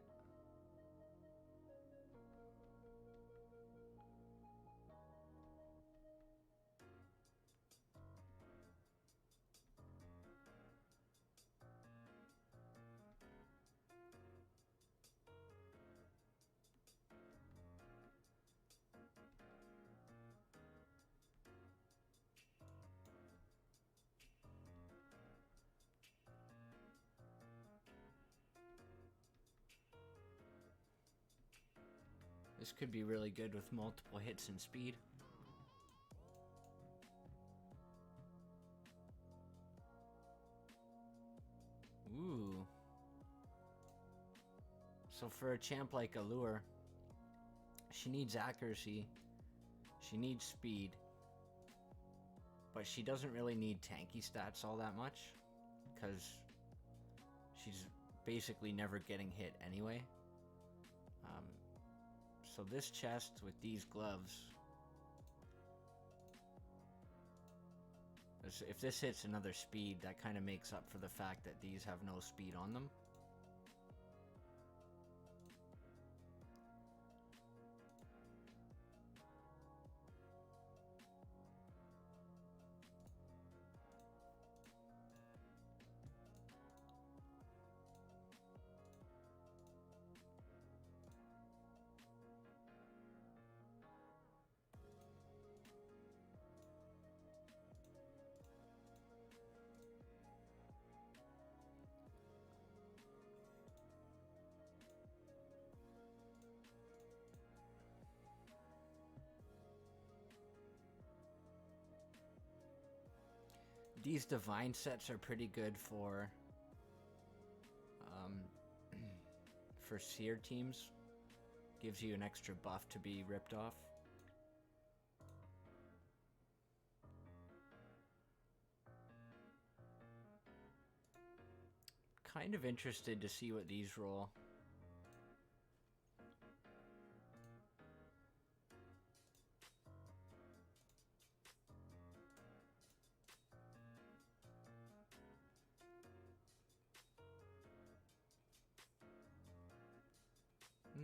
This could be really good with multiple hits and speed. Ooh. So for a champ like Allure, she needs accuracy, she needs speed, but she doesn't really need tanky stats all that much, because she's basically never getting hit anyway. So this chest with these gloves, if this hits another speed, that kind of makes up for the fact that these have no speed on them. These divine sets are pretty good for for seer teams. Gives you an extra buff to be ripped off. Kind of interested to see what these roll.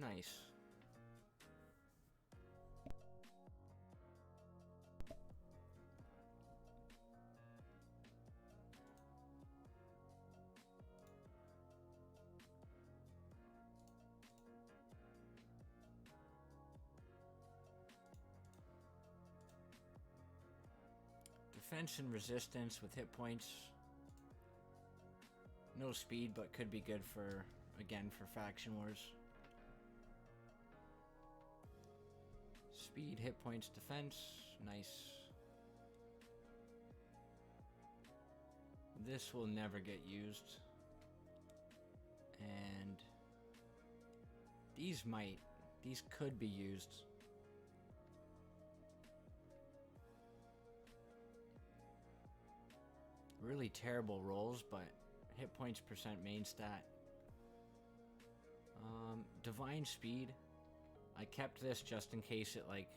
Nice. Defense and resistance with hit points. No speed, but could be good for, again, for faction wars. Speed, hit points, defense. Nice. This will never get used. And these could be used. Really terrible rolls, but hit points percent main stat. Divine speed. I kept this just in case it like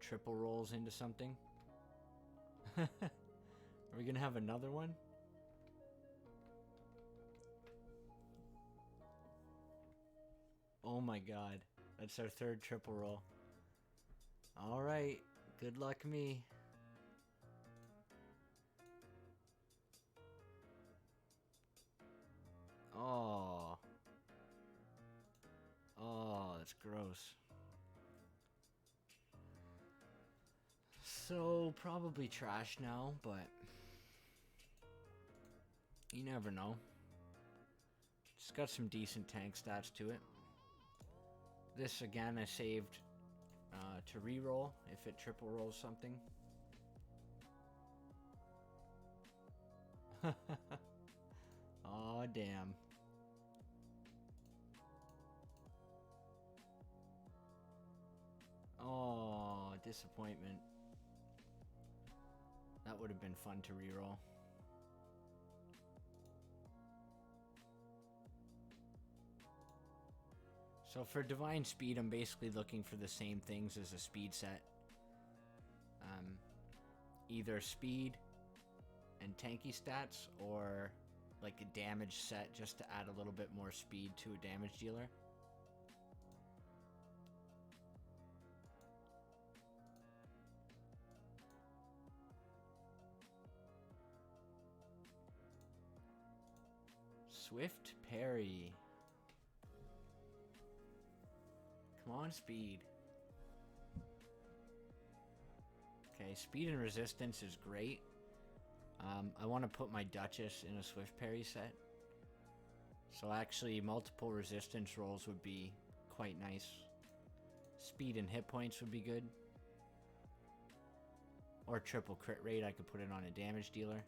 triple rolls into something. Are we gonna have another one? Oh my god, that's our third triple roll. Alright, good luck me. Oh. Oh, that's gross. So, probably trash now, but you never know. It's got some decent tank stats to it. This, again, I saved to reroll if it triple rolls something. Oh, damn. Oh, disappointment. That would have been fun to reroll. So for Divine Speed, I'm basically looking for the same things as a speed set. Either speed and tanky stats, or like a damage set just to add a little bit more speed to a damage dealer. Swift parry. Come on, speed. Okay, speed and resistance is great. I want to put my Duchess in a swift parry set. So actually, multiple resistance rolls would be quite nice. Speed and hit points would be good. Or triple crit rate, I could put it on a damage dealer.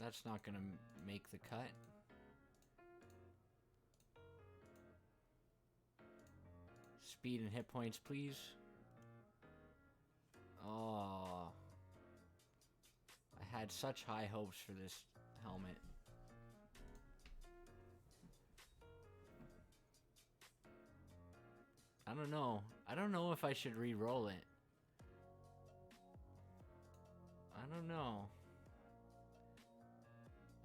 That's not gonna make the cut. Speed and hit points, please. Oh. I had such high hopes for this helmet. I don't know. I don't know if I should re-roll it. I don't know.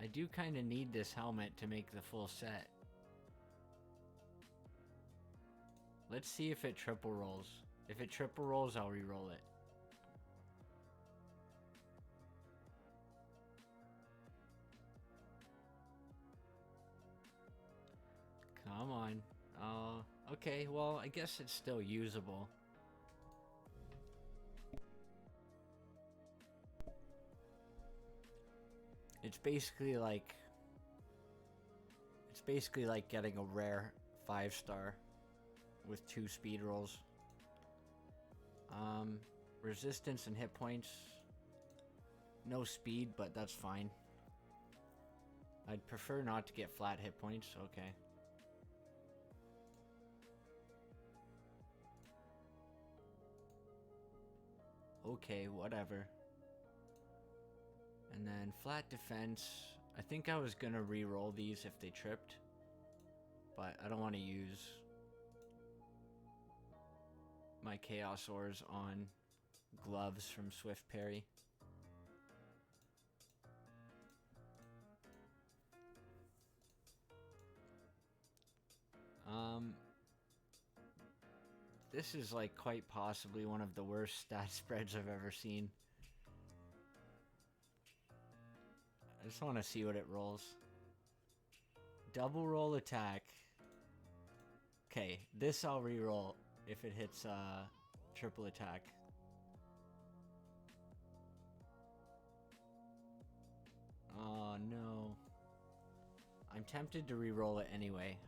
I do kind of need this helmet to make the full set. Let's see if it triple rolls. If it triple rolls, I'll re-roll it. Come on. Okay, well, I guess it's still usable. It's basically basically like getting a rare 5-star with 2 speed rolls. Resistance and hit points. No speed, but that's fine. I'd prefer not to get flat hit points. Okay. Okay, whatever. And then flat defense. I think I was gonna re-roll these if they tripped, but I don't want to use my Chaos Ores on gloves from Swift Parry. This is like quite possibly one of the worst stat spreads I've ever seen. I just want to see what it rolls. Double roll attack. Okay, this I'll re-roll if it hits triple attack. Oh no. I'm tempted to re-roll it anyway.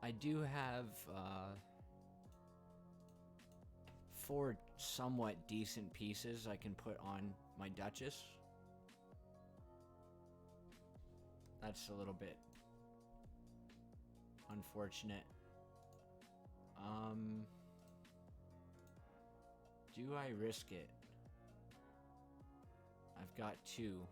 I do have 4 somewhat decent pieces I can put on my Duchess. That's a little bit unfortunate. Do I risk it? I've got 2.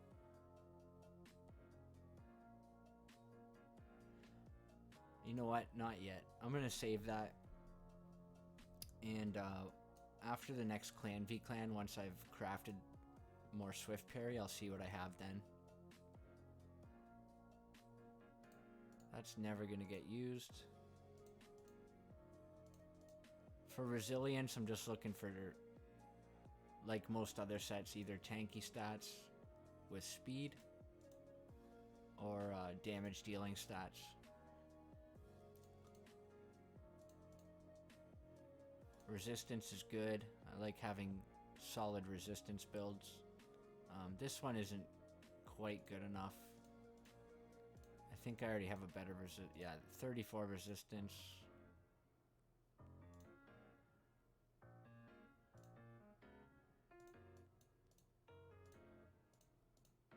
You know what? Not yet. I'm gonna save that. And after the next clan v clan, once I've crafted more Swift Parry, I'll see what I have then. That's never gonna get used. For resilience, I'm just looking for, like most other sets, either tanky stats with speed or damage dealing stats. Resistance is good. I like having solid resistance builds. This one isn't quite good enough. I think I already have a better 34 resistance.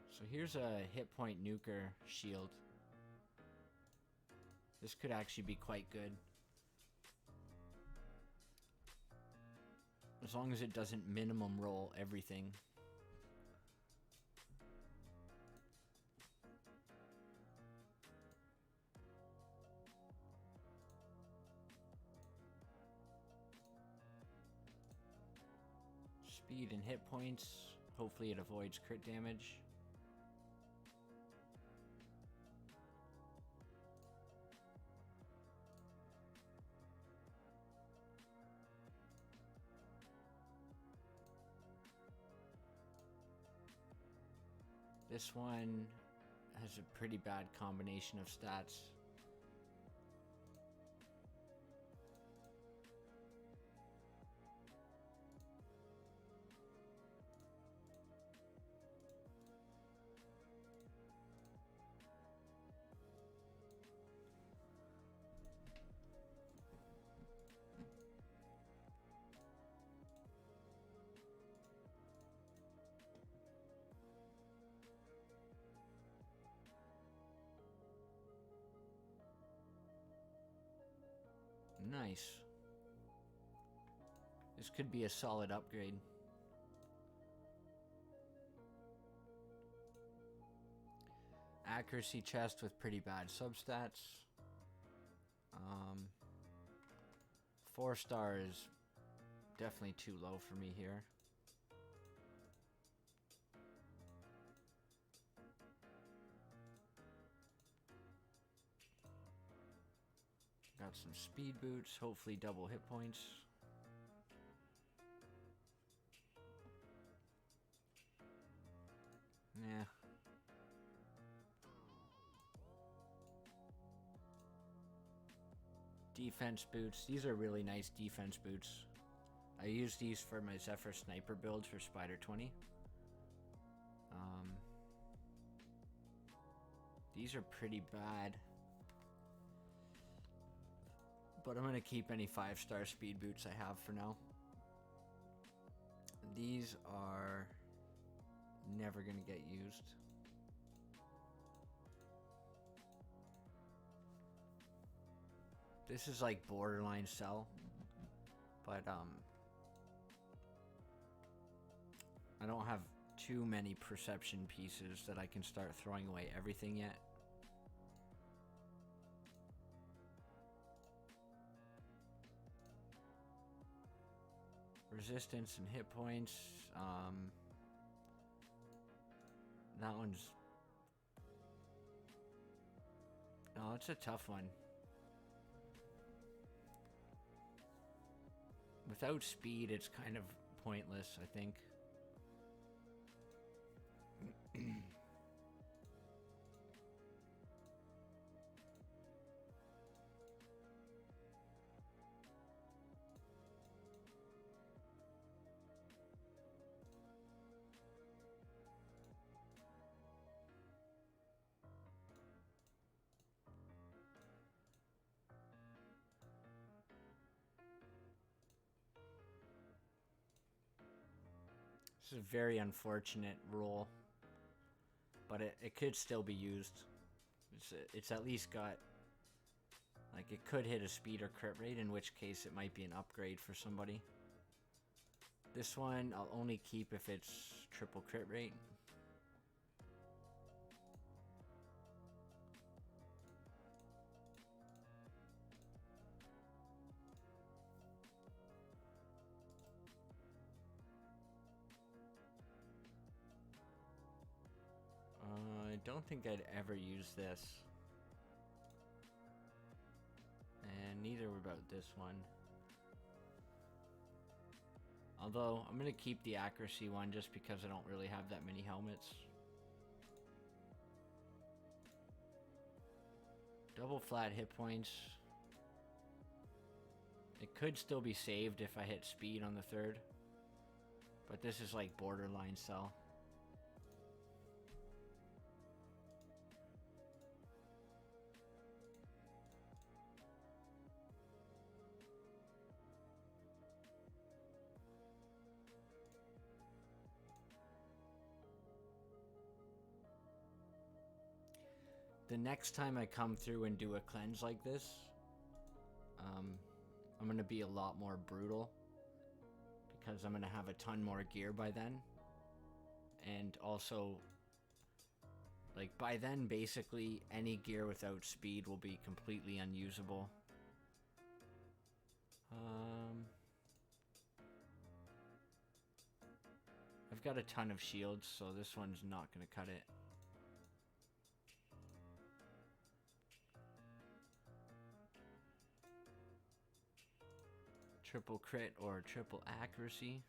So here's a hit point nuker shield. This could actually be quite good. As long as it doesn't minimum roll everything. Speed and hit points. Hopefully it avoids crit damage. This one has a pretty bad combination of stats. Nice. This could be a solid upgrade. Accuracy chest with pretty bad substats. 4-star is definitely too low for me here. Got some speed boots, hopefully double hit points. Nah. Defense boots. These are really nice defense boots. I use these for my Zephyr sniper builds for Spider 20. These are pretty bad. But I'm going to keep any 5-star speed boots I have for now. These are never going to get used. This is like borderline sell. But I don't have too many perception pieces that I can start throwing away everything yet. Resistance and hit points. That one's... No, it's a tough one. Without speed, it's kind of pointless, I think. This is a very unfortunate rule, but it could still be used. It's at least got, like, it could hit a speed or crit rate, in which case it might be an upgrade for somebody. This one I'll only keep if it's triple crit rate. I don't think I'd ever use this. And neither about this one. Although, I'm going to keep the accuracy one just because I don't really have that many helmets. Double flat hit points. It could still be saved if I hit speed on the third. But this is like borderline sell. The next time I come through and do a cleanse like this, I'm going to be a lot more brutal because I'm going to have a ton more gear by then. And also, like, by then, basically, any gear without speed will be completely unusable. I've got a ton of shields, so this one's not going to cut it. Triple crit or triple accuracy.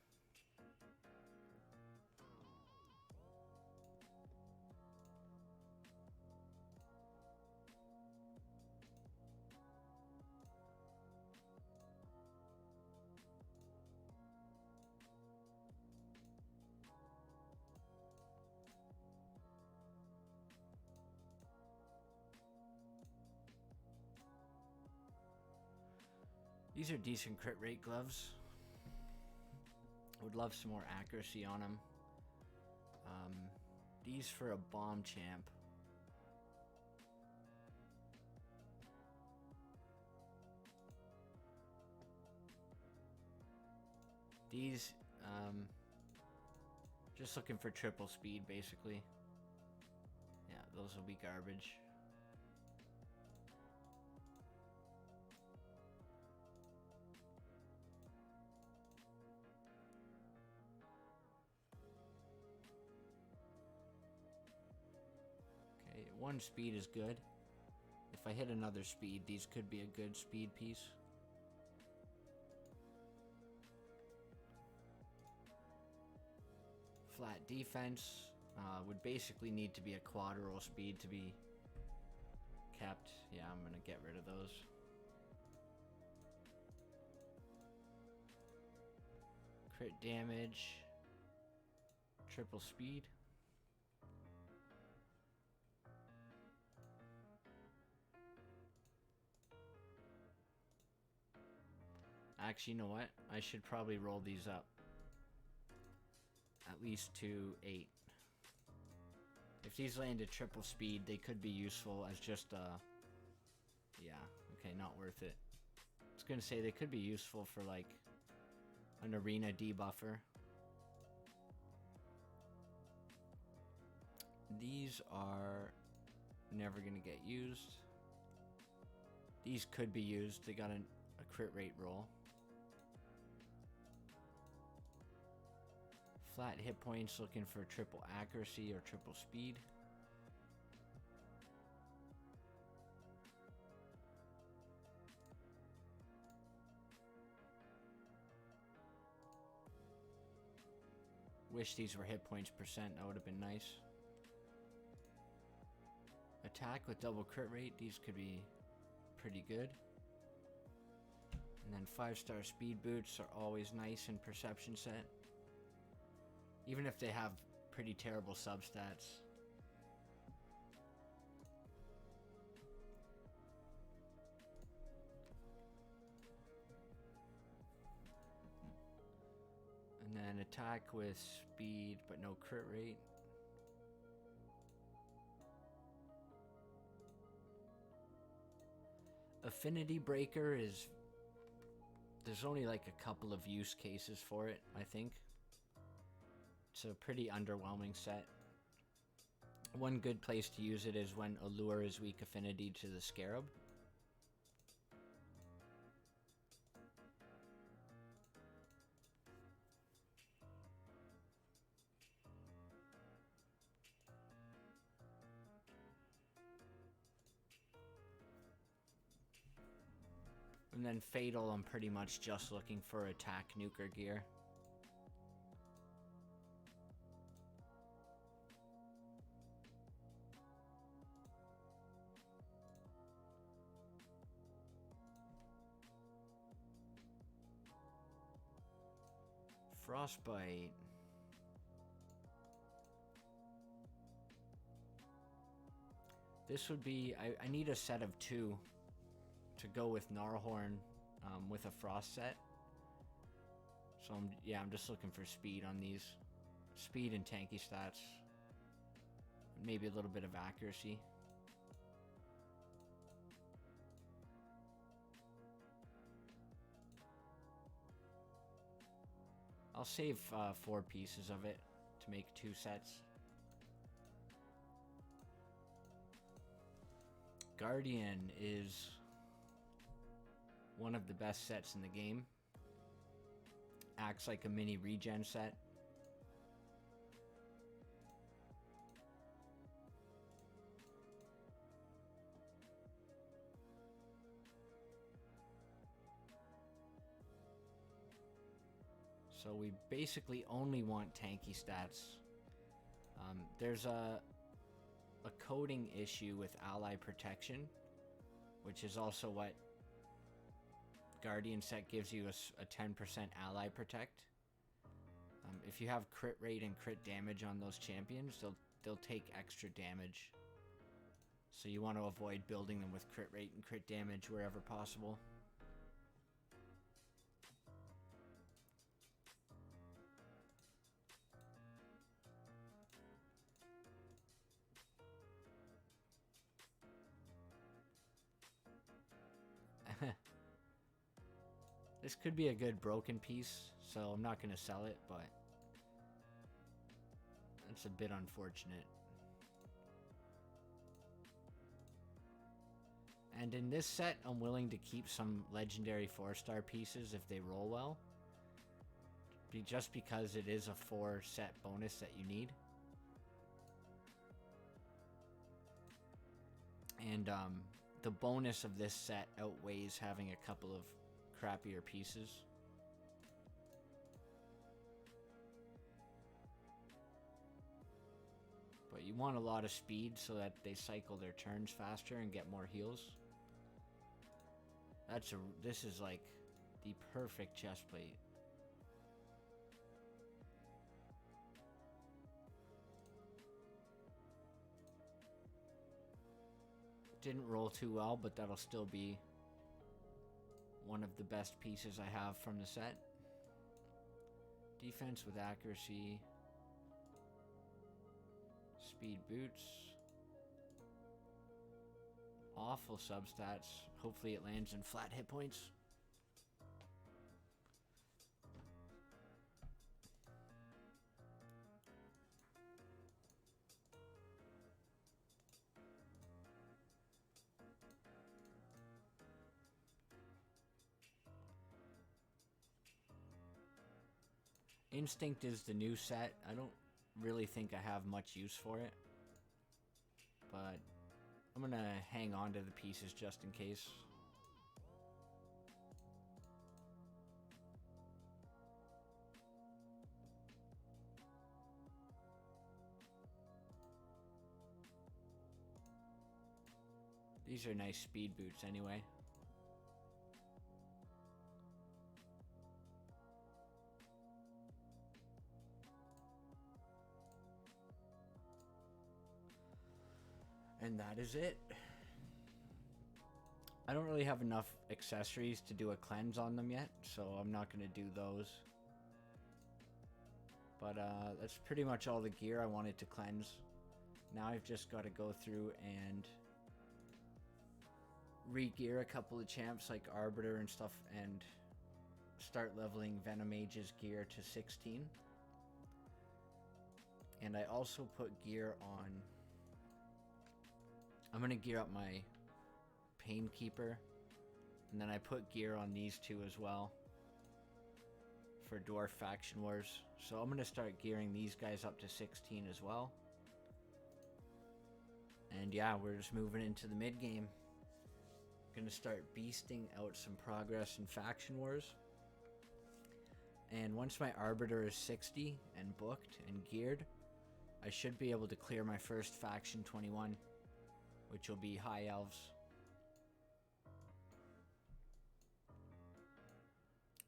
These are decent crit rate gloves. Would love some more accuracy on them. These for a bomb champ. These, just looking for triple speed, basically. Yeah, those will be garbage. Okay, one speed is good. If I hit another speed, these could be a good speed piece. Flat defense would basically need to be a quad roll speed to be kept. Yeah, I'm gonna get rid of those. Crit damage, triple speed. Actually, you know what? I should probably roll these up. At least to 8. If these landed triple speed, they could be useful as just yeah, okay, not worth it. I was gonna say they could be useful for like an arena debuffer. These are never gonna get used. These could be used. They got a crit rate roll. Flat hit points, looking for triple accuracy or triple speed. Wish these were hit points percent, that would have been nice. Attack with double crit rate, these could be pretty good. And then 5-star speed boots are always nice in perception set. Even if they have pretty terrible substats. And then attack with speed but no crit rate. Affinity breaker is... There's only like a couple of use cases for it, I think. It's a pretty underwhelming set. One good place to use it is when Allure is weak affinity to the Scarab. And then Fatal, I'm pretty much just looking for attack nuker gear. Frostbite. This would be... I need a set of 2 to go with Gnarlhorn with a frost set. So I'm just looking for speed on these. Speed and tanky stats. Maybe a little bit of accuracy. I'll save 4 pieces of it to make 2 sets. Guardian is one of the best sets in the game. Acts like a mini regen set. So we basically only want tanky stats. There's a coding issue with ally protection, which is also what Guardian set gives you a 10% ally protect. If you have crit rate and crit damage on those champions, they'll take extra damage. So you want to avoid building them with crit rate and crit damage wherever possible. This could be a good broken piece, so I'm not going to sell it, but that's a bit unfortunate. And in this set, I'm willing to keep some legendary 4-star pieces if they roll well. Just because it is a 4-set bonus that you need. And the bonus of this set outweighs having a couple of crappier pieces. But you want a lot of speed so that they cycle their turns faster and get more heals. This is like the perfect chest plate. Didn't roll too well, but that'll still be one of the best pieces I have from the set. Defense with accuracy. Speed boots. Awful substats. Hopefully it lands in flat hit points. Instinct is the new set. I don't really think I have much use for it, but I'm gonna hang on to the pieces just in case. These are nice speed boots anyway. And that is it. I don't really have enough accessories to do a cleanse on them yet, so I'm not going to do those. But that's pretty much all the gear I wanted to cleanse. Now I've just got to go through and re-gear a couple of champs like Arbiter and stuff and start leveling Venomage's gear to 16. And I also put gear on... I'm going to gear up my Painkeeper, and then I put gear on these two as well for Dwarf Faction Wars. So I'm going to start gearing these guys up to 16 as well. And yeah, we're just moving into the mid game. Going to start beasting out some progress in Faction Wars. And once my Arbiter is 60 and booked and geared, I should be able to clear my first Faction 21. Which will be High Elves.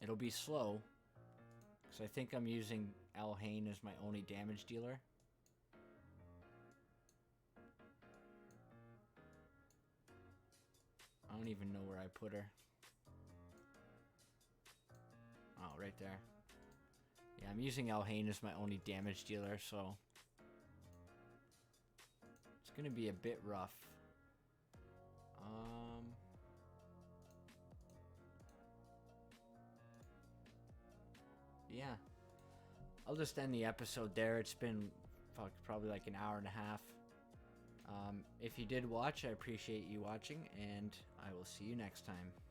It'll be slow, because I think I'm using Elhain as my only damage dealer. I don't even know where I put her. Oh, right there. Yeah, I'm using Elhain as my only damage dealer, so it's going to be a bit rough. Yeah, I'll just end the episode there. It's been probably like an hour and a half. If you did watch, I appreciate you watching, and I will see you next time.